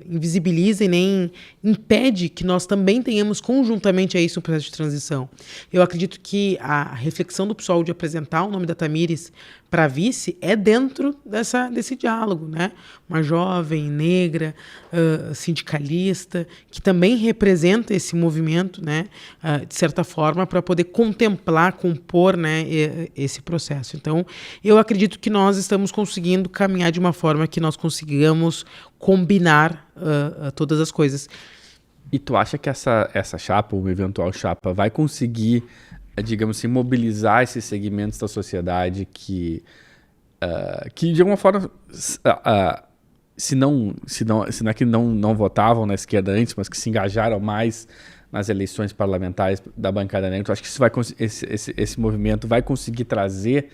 invisibiliza e nem impede que nós também tenhamos conjuntamente a isso um processo de transição. Eu acredito que a reflexão do PSOL de apresentar o nome da Tamires para vice é dentro desse diálogo, né? Uma jovem, negra, sindicalista, que também representa esse movimento, né? De certa forma, para poder contemplar, compor, né? Esse processo. Então, eu acredito que nós estamos conseguindo caminhar de uma forma que nós consigamos combinar todas as coisas. E tu acha que essa chapa, uma eventual chapa, vai conseguir, digamos assim, mobilizar esses segmentos da sociedade que de alguma forma, se não é que não votavam na esquerda antes, mas que se engajaram mais nas eleições parlamentares da bancada negra? Tu acha que esse movimento vai conseguir trazer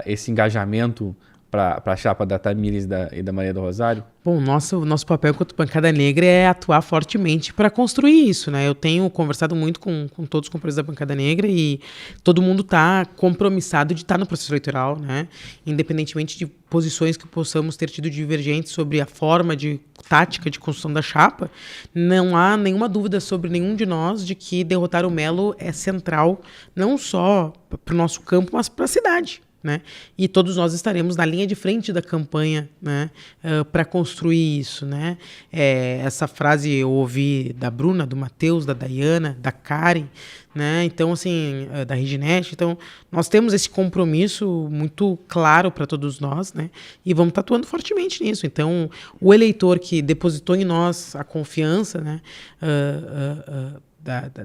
esse engajamento para a chapa da Tamires e da Maria do Rosário? Bom, nosso papel enquanto bancada negra é atuar fortemente para construir isso, né? Eu tenho conversado muito com todos os companheiros da bancada negra e todo mundo está compromissado de estar no processo eleitoral, né? Independentemente de posições que possamos ter tido divergentes sobre a forma de tática de construção da chapa, não há nenhuma dúvida sobre nenhum de nós de que derrotar o Melo é central, não só para o nosso campo, mas para a cidade, né? E todos nós estaremos na linha de frente da campanha, né, para construir isso, né? Essa frase eu ouvi da Bruna, do Matheus, da Dayana, da Karen, né? Então, assim, da Reginete. Então, nós temos esse compromisso muito claro para todos nós, né? E vamos estar atuando fortemente nisso. Então, o eleitor que depositou em nós a confiança, né,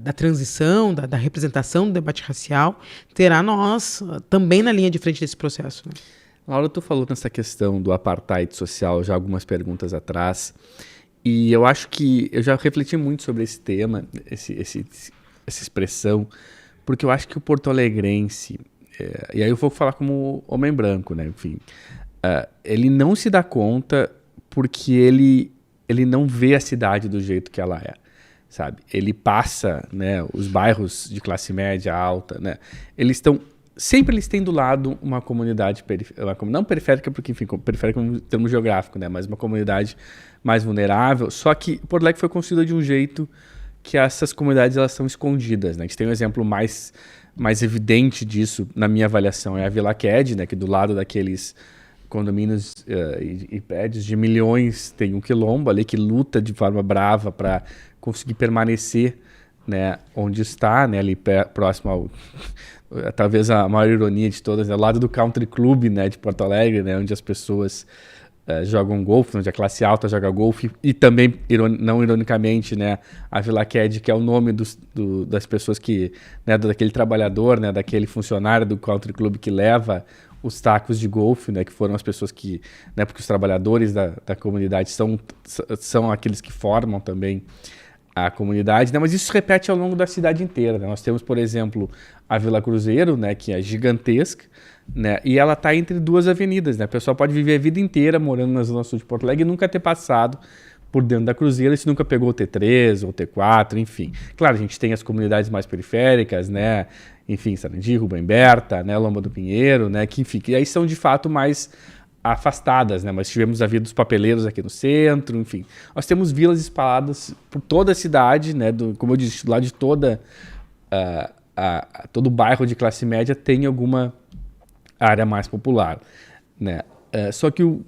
da transição, da representação do debate racial, terá nós também na linha de frente desse processo, né? Laura, tu falou nessa questão do apartheid social já algumas perguntas atrás, e eu acho que eu já refleti muito sobre esse tema, essa expressão, porque eu acho que o porto-alegrense, e aí eu vou falar como homem branco, né? Enfim, ele não se dá conta porque ele não vê a cidade do jeito que ela é. sabe? Ele passa, né, os bairros de classe média alta, né, sempre eles têm do lado uma comunidade, não periférica, porque, enfim, periférica em termos geográficos, né, mas uma comunidade mais vulnerável, só que Porto Alegre foi construída de um jeito que essas comunidades elas são escondidas, né? A gente tem um exemplo mais evidente disso, na minha avaliação, é a Vila Qued, né, que do lado daqueles condomínios e prédios de milhões tem um quilombo ali que luta de forma brava para conseguir permanecer, né, onde está, né, ali próximo ao talvez a maior ironia de todas, né, ao lado do Country Club, né, de Porto Alegre, né, onde as pessoas jogam golfe, onde a classe alta joga golfe, e também, não ironicamente, né, a Vila Qued, que é o nome das pessoas que, né, daquele trabalhador, né, daquele funcionário do Country Club que leva os tacos de golfe, né, que foram as pessoas que, né, porque os trabalhadores da comunidade são aqueles que formam também a comunidade, né, mas isso se repete ao longo da cidade inteira, né? Nós temos, por exemplo, a Vila Cruzeiro, né, que é gigantesca, né, e ela está entre duas avenidas, né? A pessoa pode viver a vida inteira morando na Zona Sul de Porto Alegre e nunca ter passado por dentro da Cruzeiro, se nunca pegou o T3 ou o T4, enfim. Claro, a gente tem as comunidades mais periféricas, né, enfim, Sarandi, Rubem Berta, né, Lomba do Pinheiro, né, que, enfim, que aí são de fato mais afastadas, né, mas tivemos a Vila dos Papeleiros aqui no centro, enfim. Nós temos vilas espalhadas por toda a cidade, né, como eu disse, lá de todo o bairro de classe média tem alguma área mais popular, né. Só que o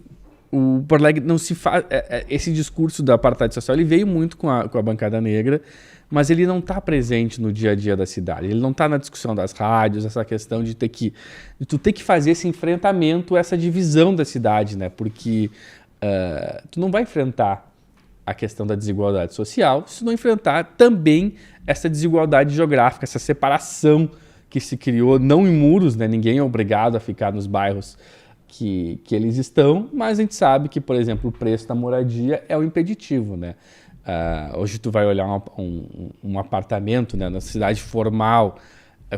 Porto Alegre não se faz... esse discurso da apartheid social ele veio muito com a bancada negra, mas ele não está presente no dia a dia da cidade. Ele não está na discussão das rádios, essa questão de tu ter que fazer esse enfrentamento, essa divisão da cidade, né? Porque tu não vai enfrentar a questão da desigualdade social se não enfrentar também essa desigualdade geográfica, essa separação que se criou, não em muros, né? Ninguém é obrigado a ficar nos bairros que eles estão, mas a gente sabe que, por exemplo, o preço da moradia é o impeditivo, né? Hoje tu vai olhar um apartamento, né, na cidade formal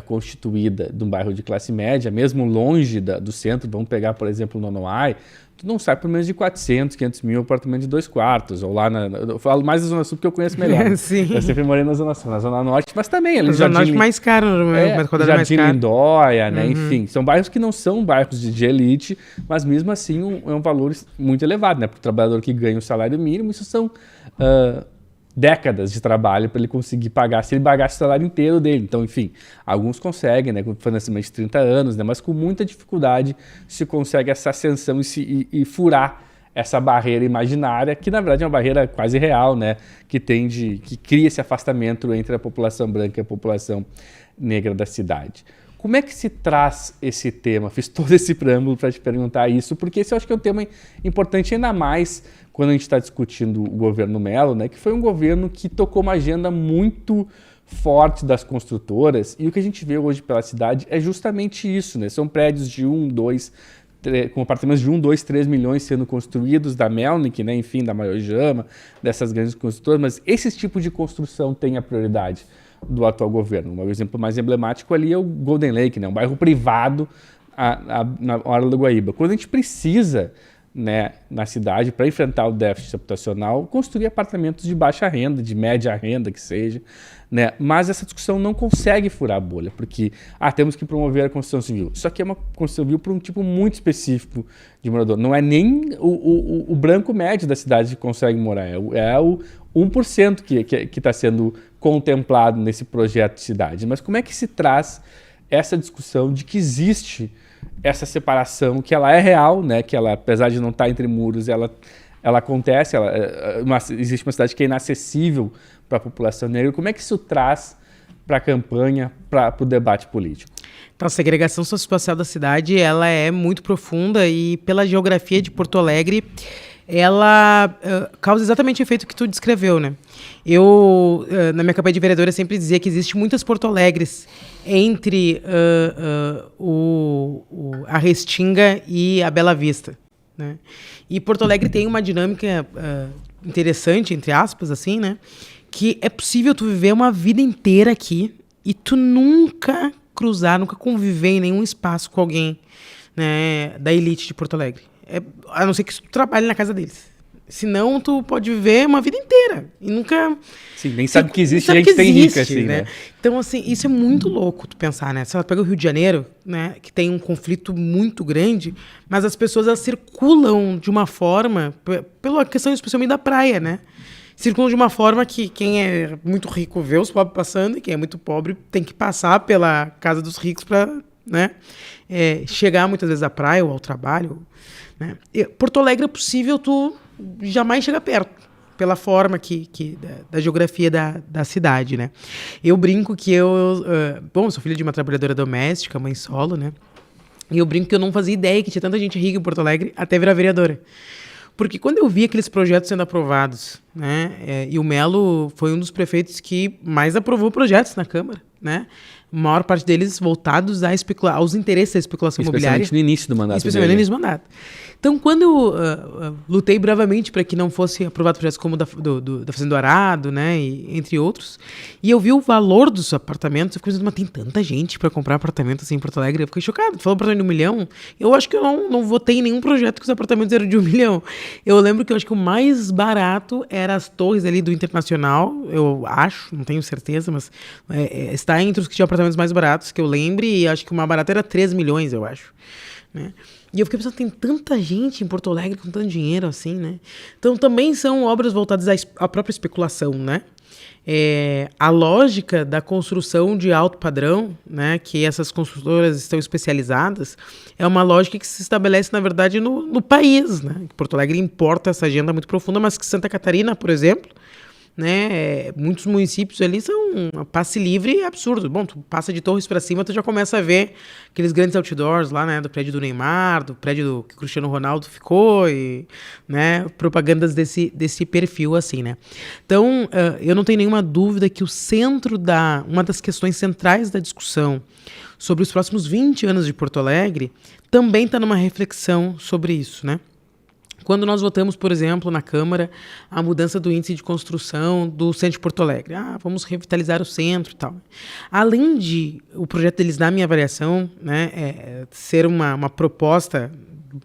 constituída de um bairro de classe média, mesmo longe do centro, vamos pegar, por exemplo, o Nonoai, tu não sai por menos de 400, 500 mil apartamento de 2 quartos, ou lá eu falo mais da Zona Sul porque eu conheço melhor. Sim. Eu sempre morei na Zona Sul, na Zona Norte, mas também ali na Zona Norte mais caro, Jardim Lindóia, né, enfim, são bairros que não são bairros de elite, mas mesmo assim é um valor muito elevado, né, para o trabalhador que ganha o salário mínimo, isso são décadas de trabalho para ele conseguir pagar, se ele pagasse o salário inteiro dele. Então, enfim, alguns conseguem, né, com financiamento de 30 anos, né, mas com muita dificuldade se consegue essa ascensão e furar essa barreira imaginária, que na verdade é uma barreira quase real, né, que cria esse afastamento entre a população branca e a população negra da cidade. Como é que se traz esse tema? Fiz todo esse preâmbulo para te perguntar isso, porque esse eu acho que é um tema importante, ainda mais quando a gente está discutindo o governo Mello, né, que foi um governo que tocou uma agenda muito forte das construtoras, e o que a gente vê hoje pela cidade é justamente isso, né? São prédios de 1, 2, 3, com apartamentos de 1, 2, 3 milhões sendo construídos, da Melnick, né, enfim, da Maiojama, dessas grandes construtoras, mas esse tipo de construção tem a prioridade do atual governo. Um exemplo mais emblemático ali é o Golden Lake, né, um bairro privado na Orla do Guaíba. Quando a gente precisa, né, na cidade, para enfrentar o déficit habitacional, construir apartamentos de baixa renda, de média renda que seja, né, mas essa discussão não consegue furar a bolha, porque temos que promover a construção civil. Isso aqui é uma construção civil para um tipo muito específico de morador. Não é nem o branco médio da cidade que consegue morar, é o 1% que está sendo contemplado nesse projeto de cidade. Mas como é que se traz essa discussão de que existe essa separação, que ela é real, né? Que ela, apesar de não estar entre muros, ela acontece, existe uma cidade que é inacessível para a população negra. Como é que isso traz para a campanha, para o debate político? Então, a segregação socioespacial da cidade ela é muito profunda e, pela geografia de Porto Alegre, ela causa exatamente o efeito que tu descreveu, né? Eu, na minha campanha de vereadora, sempre dizia que existe muitas Porto Alegres entre a Restinga e a Bela Vista, né? E Porto Alegre tem uma dinâmica interessante, entre aspas, assim, né? Que é possível tu viver uma vida inteira aqui e tu nunca nunca conviver em nenhum espaço com alguém, né, da elite de Porto Alegre. A não ser que tu trabalhe na casa deles. Senão tu pode viver uma vida inteira e nunca... Sim, nem sabe que existe gente que tem rica, assim, né? Então, assim, isso é muito louco tu pensar, né? Se ela pega o Rio de Janeiro, né, que tem um conflito muito grande, mas as pessoas, elas circulam de uma forma, pela questão especialmente da praia, né? Circulam de uma forma que quem é muito rico vê os pobres passando e quem é muito pobre tem que passar pela casa dos ricos para, né, chegar muitas vezes à praia ou ao trabalho, né? Porto Alegre é possível tu jamais chegar perto, pela forma da geografia da cidade, né? Eu brinco que bom, sou filha de uma trabalhadora doméstica, mãe solo, né? E eu brinco que eu não fazia ideia que tinha tanta gente rica em Porto Alegre até virar vereadora. Porque quando eu vi aqueles projetos sendo aprovados, né? E o Melo foi um dos prefeitos que mais aprovou projetos na Câmara, né? A maior parte deles voltados aos interesses da especulação imobiliária. Especialmente no início do mandato dele. Especialmente no início do mandato. Então, quando eu lutei bravamente para que não fosse aprovado projetos como da Fazenda do Arado, né, entre outros, e eu vi o valor dos apartamentos, eu fiquei pensando, mas tem tanta gente para comprar apartamento assim em Porto Alegre, eu fiquei chocado. Tu falou apartamento de 1 milhão, eu acho que eu não votei em nenhum projeto que os apartamentos eram de 1 milhão. Eu lembro que eu acho que o mais barato era as torres ali do Internacional, eu acho, não tenho certeza, mas está entre os que tinham apartamentos mais baratos que eu lembre, e acho que o mais barato era 3 milhões, eu acho, né? E eu fiquei pensando, tem tanta gente em Porto Alegre com tanto dinheiro assim, né? Então também são obras voltadas à própria especulação, né? A lógica da construção de alto padrão, né, que essas construtoras estão especializadas, é uma lógica que se estabelece, na verdade, no país, né? Porto Alegre importa essa agenda muito profunda, mas que Santa Catarina, por exemplo, né, muitos municípios ali são um passe livre absurdo. Bom, tu passa de Torres para cima, tu já começa a ver aqueles grandes outdoors lá, né, do prédio do Neymar, do prédio que o Cristiano Ronaldo ficou, e, né, propagandas desse perfil assim, né. Então, eu não tenho nenhuma dúvida que uma das questões centrais da discussão sobre os próximos 20 anos de Porto Alegre também está numa reflexão sobre isso, né. Quando nós votamos, por exemplo, na Câmara, a mudança do índice de construção do centro de Porto Alegre. Vamos revitalizar o centro e tal. Além de o projeto deles, na minha avaliação, né, ser uma proposta,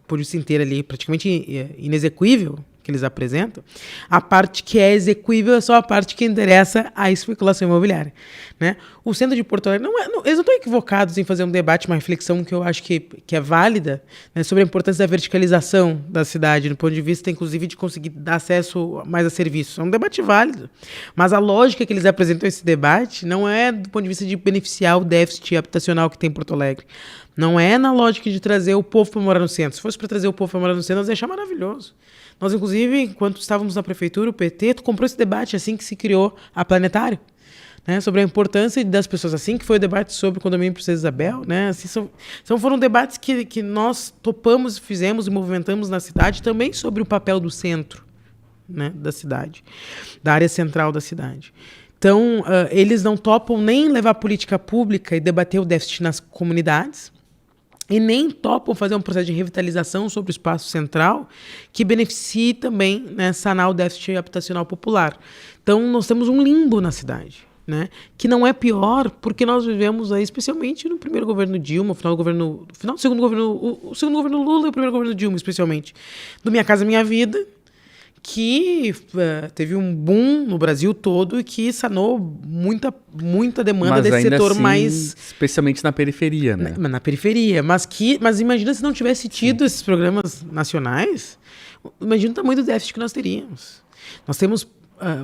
por isso inteiro ali, praticamente inexequível, que eles apresentam, a parte que é execuível é só a parte que interessa à especulação imobiliária, né? O centro de Porto Alegre, eles não estão equivocados em fazer um debate, uma reflexão que eu acho que é válida, né, sobre a importância da verticalização da cidade, do ponto de vista, inclusive, de conseguir dar acesso mais a serviços. É um debate válido, mas a lógica que eles apresentam esse debate não é do ponto de vista de beneficiar o déficit habitacional que tem em Porto Alegre. Não é na lógica de trazer o povo para morar no centro. Se fosse para trazer o povo para morar no centro, nós ia achar maravilhoso. Nós, inclusive, enquanto estávamos na prefeitura, o PT, comprou esse debate assim que se criou a Planetário, né, sobre a importância das pessoas, assim que foi o debate sobre o condomínio Princesa Isabel, né, assim, foram debates que nós topamos, fizemos e movimentamos na cidade, também sobre o papel do centro, né, da cidade, da área central da cidade. Então, eles não topam nem levar política pública e debater o déficit nas comunidades, e nem topam fazer um processo de revitalização sobre o espaço central que beneficie também, né, sanar o déficit habitacional popular. Então, nós temos um limbo na cidade, né, que não é pior porque nós vivemos aí, especialmente no primeiro governo Dilma, o segundo governo Lula e o primeiro governo Dilma, especialmente, do Minha Casa Minha Vida, que teve um boom no Brasil todo e que sanou muita demanda desse setor, assim, mais... especialmente na periferia, né? Na periferia. Mas imagina se não tivesse tido esses programas nacionais, imagina o tamanho do déficit que nós teríamos. Nós temos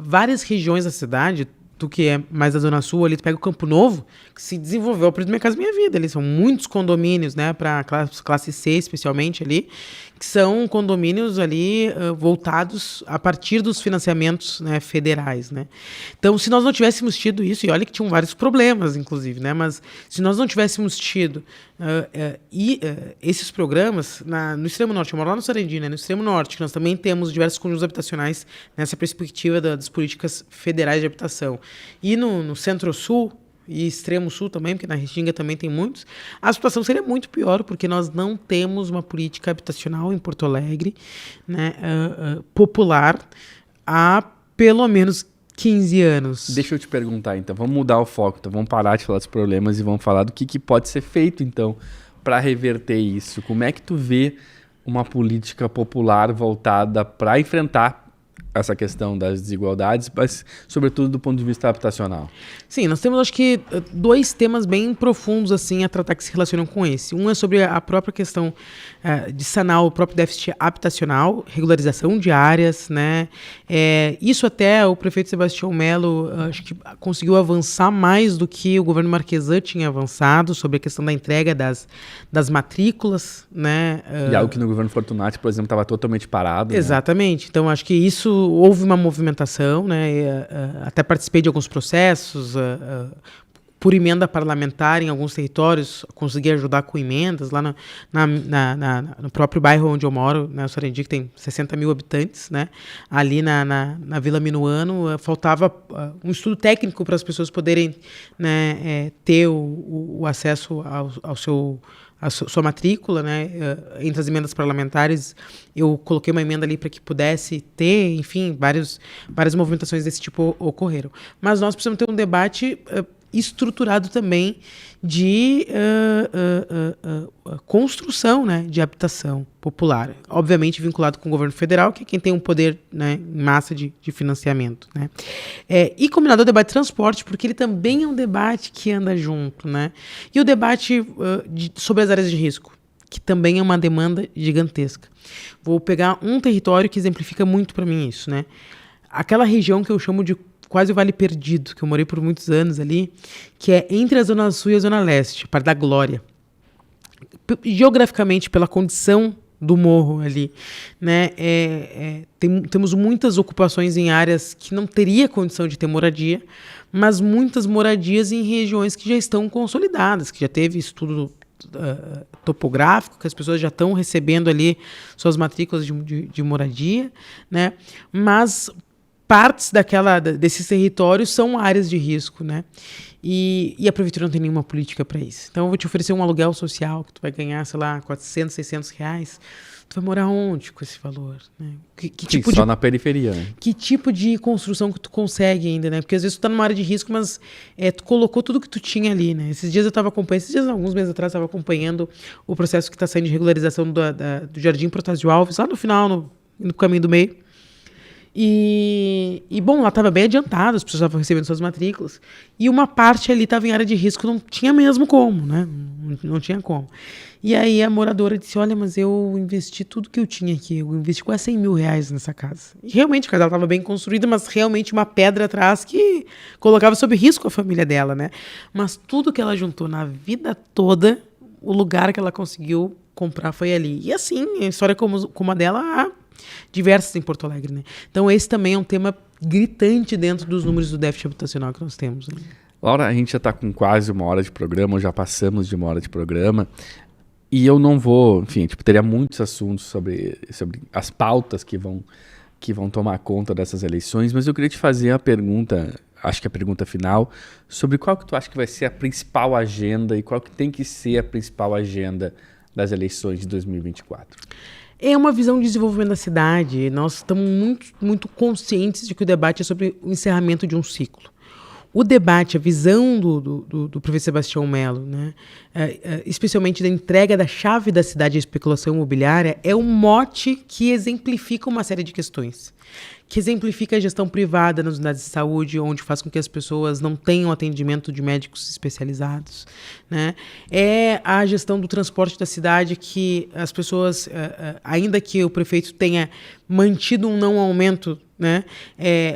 várias regiões da cidade, tu que é mais da Zona Sul, ali tu pega o Campo Novo, que se desenvolveu a partir do Minha Casa Minha Vida. Ali são muitos condomínios, né, para classe C, especialmente ali, que são condomínios ali voltados a partir dos financiamentos, né, federais, né. Então, se nós não tivéssemos tido isso, e olha que tinham vários problemas, inclusive, né, mas se nós não tivéssemos tido esses programas no extremo norte, eu moro lá no Sarandi, né, no extremo norte, que nós também temos diversos conjuntos habitacionais nessa perspectiva das políticas federais de habitação, e no centro-sul e extremo-sul também, porque na Restinga também tem muitos, a situação seria muito pior, porque nós não temos uma política habitacional em Porto Alegre, né, popular há pelo menos 15 anos. Deixa eu te perguntar, então, vamos mudar o foco, então vamos parar de falar dos problemas e vamos falar do que pode ser feito, então, para reverter isso. Como é que tu vê uma política popular voltada para enfrentar essa questão das desigualdades, mas sobretudo do ponto de vista habitacional. Sim, nós temos, acho que, dois temas bem profundos assim a tratar que se relacionam com esse. Um é sobre a própria questão de sanar o próprio déficit habitacional, regularização de áreas, né? Isso até o prefeito Sebastião Melo acho que conseguiu avançar mais do que o governo Marquesan tinha avançado sobre a questão da entrega das matrículas, né? E algo que no governo Fortunati, por exemplo, estava totalmente parado. Exatamente. Né? Então, acho que isso houve uma movimentação, né? Até participei de alguns processos, por emenda parlamentar em alguns territórios, consegui ajudar com emendas, lá no próprio bairro onde eu moro, né, o Sarandi, que tem 60 mil habitantes, né, ali na Vila Minuano, faltava um estudo técnico para as pessoas poderem, né, ter o acesso ao seu... a sua matrícula, né, entre as emendas parlamentares, eu coloquei uma emenda ali para que pudesse ter, enfim, várias movimentações desse tipo ocorreram. Mas nós precisamos ter um debate estruturado também de construção, né, de habitação popular, obviamente vinculado com o governo federal, que é quem tem um poder, né, em massa de financiamento, né, e combinado ao debate de transporte, porque ele também é um debate que anda junto, né, e o debate sobre as áreas de risco, que também é uma demanda gigantesca. Vou pegar um território que exemplifica muito para mim isso, né, aquela região que eu chamo de quase o Vale Perdido, que eu morei por muitos anos ali, que é entre a Zona Sul e a Zona Leste, parte da Glória. Geograficamente, pela condição do morro ali, né, temos muitas ocupações em áreas que não teria condição de ter moradia, mas muitas moradias em regiões que já estão consolidadas, que já teve estudo topográfico, que as pessoas já estão recebendo ali suas matrículas de moradia, né, mas partes desses territórios são áreas de risco, né? E a prefeitura não tem nenhuma política para isso. Então, eu vou te oferecer um aluguel social que tu vai ganhar, sei lá, 400, 600 reais. Tu vai morar onde com esse valor? Né? Sim, só na periferia, né? Que tipo de construção que tu consegue ainda, né? Porque às vezes tu tá numa área de risco, mas tu colocou tudo que tu tinha ali, né? Esses dias eu estava acompanhando, alguns meses atrás, eu estava acompanhando o processo que está saindo de regularização do Jardim Protásio Alves, lá no final, no caminho do meio. E bom, lá estava bem adiantado, as pessoas estavam recebendo suas matrículas. E uma parte ali estava em área de risco, não tinha mesmo como, né? Não tinha como. E aí a moradora disse, olha, mas eu investi tudo que eu tinha aqui, eu investi quase 100 mil reais nessa casa. E realmente a casa estava bem construída, mas realmente uma pedra atrás que colocava sob risco a família dela, né? Mas tudo que ela juntou na vida toda, o lugar que ela conseguiu comprar foi ali. E assim, a história como a dela... diversas em Porto Alegre, né? Então esse também é um tema gritante dentro dos números do déficit habitacional que nós temos, né? Laura, a gente já está com quase 1 hora de programa, ou já passamos de 1 hora de programa, e eu não vou, enfim, teria muitos assuntos sobre as pautas que vão tomar conta dessas eleições, mas eu queria te fazer a pergunta, acho que a pergunta final, sobre qual que tu acha que vai ser a principal agenda e qual que tem que ser a principal agenda das eleições de 2024. É uma visão de desenvolvimento da cidade. Nós estamos muito, muito conscientes de que o debate é sobre o encerramento de um ciclo. O debate, a visão do professor Sebastião Melo, né, especialmente da entrega da chave da cidade à especulação imobiliária, é um mote que exemplifica uma série de questões. Que exemplifica a gestão privada nas unidades de saúde, onde faz com que as pessoas não tenham atendimento de médicos especializados, né? É a gestão do transporte da cidade que as pessoas, ainda que o prefeito tenha mantido um não aumento, né,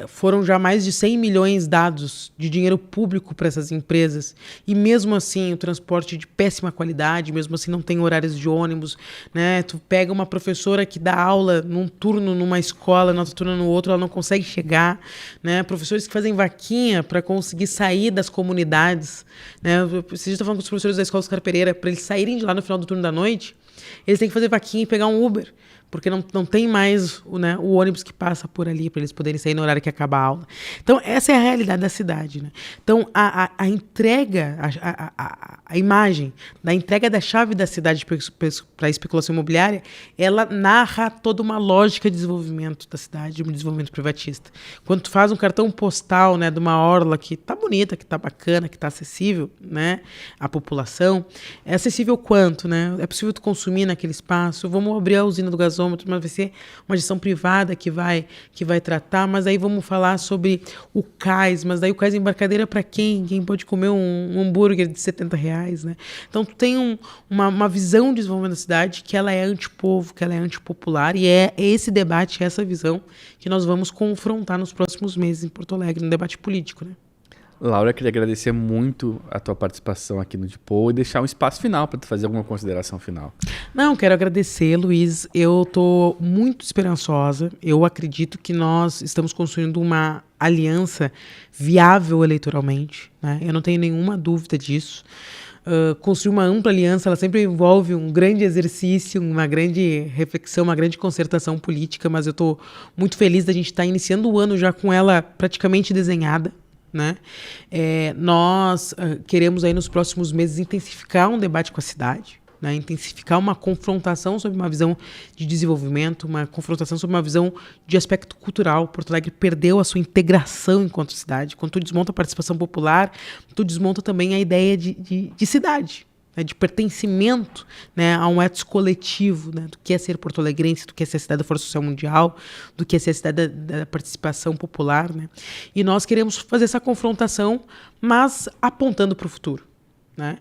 foram já mais de 100 milhões dados de dinheiro público para essas empresas, e mesmo assim o transporte de péssima qualidade, mesmo assim não tem horários de ônibus, né? Tu pega uma professora que dá aula num turno numa escola, no outro turno no outro, ela não consegue chegar, né? Professores que fazem vaquinha para conseguir sair das comunidades, né? Você já está falando com os professores da Escola Oscar Pereira, para eles saírem de lá no final do turno da noite, eles têm que fazer vaquinha e pegar um Uber, porque não tem mais o ônibus que passa por ali para eles poderem sair no horário que acaba a aula. Então, essa é a realidade da cidade, né? Então, a entrega, a imagem da entrega da chave da cidade para a especulação imobiliária, ela narra toda uma lógica de desenvolvimento da cidade, um desenvolvimento privatista. Quando tu faz um cartão postal, né, de uma orla que tá bonita, que tá bacana, que tá acessível, né, à população, é acessível quanto, né? É possível tu consumir naquele espaço? Vamos abrir a usina do gasômetro, mas vai ser uma gestão privada que vai tratar, mas aí vamos falar sobre o cais, mas daí o cais embarcadeira para quem? Quem pode comer um hambúrguer de R$70, né? Então tu tem uma visão de desenvolvimento da cidade que ela é antipovo, que ela é antipopular, e é esse debate, essa visão que nós vamos confrontar nos próximos meses em Porto Alegre, no debate político, né? Laura, queria agradecer muito a tua participação aqui no Dipô e deixar um espaço final para tu fazer alguma consideração final. Não, quero agradecer, Luiz. Eu estou muito esperançosa. Eu acredito que nós estamos construindo uma aliança viável eleitoralmente, né? Eu não tenho nenhuma dúvida disso. Construir uma ampla aliança, ela sempre envolve um grande exercício, uma grande reflexão, uma grande concertação política, mas eu estou muito feliz da gente estar iniciando o ano já com ela praticamente desenhada, né? Nós queremos aí nos próximos meses intensificar um debate com a cidade, né? Intensificar uma confrontação sobre uma visão de desenvolvimento, uma confrontação sobre uma visão de aspecto cultural. Porto Alegre perdeu a sua integração enquanto cidade. Quando tu desmonta a participação popular, tu desmonta também a ideia de cidade, né, de pertencimento, né, a um ethos coletivo, né, do que é ser porto-alegrense, do que é ser a cidade da Força Social Mundial, do que é ser a cidade da participação popular, né? E nós queremos fazer essa confrontação, mas apontando para o futuro, né?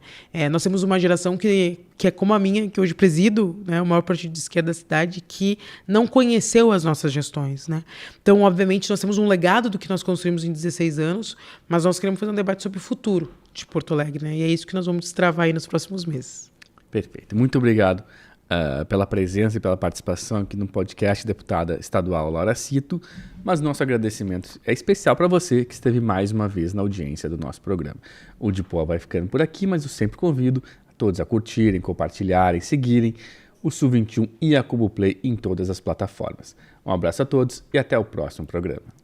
Nós temos uma geração que é como a minha, que hoje presido, né, o maior partido de esquerda da cidade, que não conheceu as nossas gestões, né? Então, obviamente, nós temos um legado do que nós construímos em 16 anos, mas nós queremos fazer um debate sobre o futuro de Porto Alegre, né? E é isso que nós vamos destravar aí nos próximos meses. Perfeito. Muito obrigado pela presença e pela participação aqui no podcast, deputada estadual Laura Cito, mas nosso agradecimento é especial para você que esteve mais uma vez na audiência do nosso programa. O Dipô vai ficando por aqui, mas eu sempre convido a todos a curtirem, compartilharem, seguirem o Sul 21 e a Cubo Play em todas as plataformas. Um abraço a todos e até o próximo programa.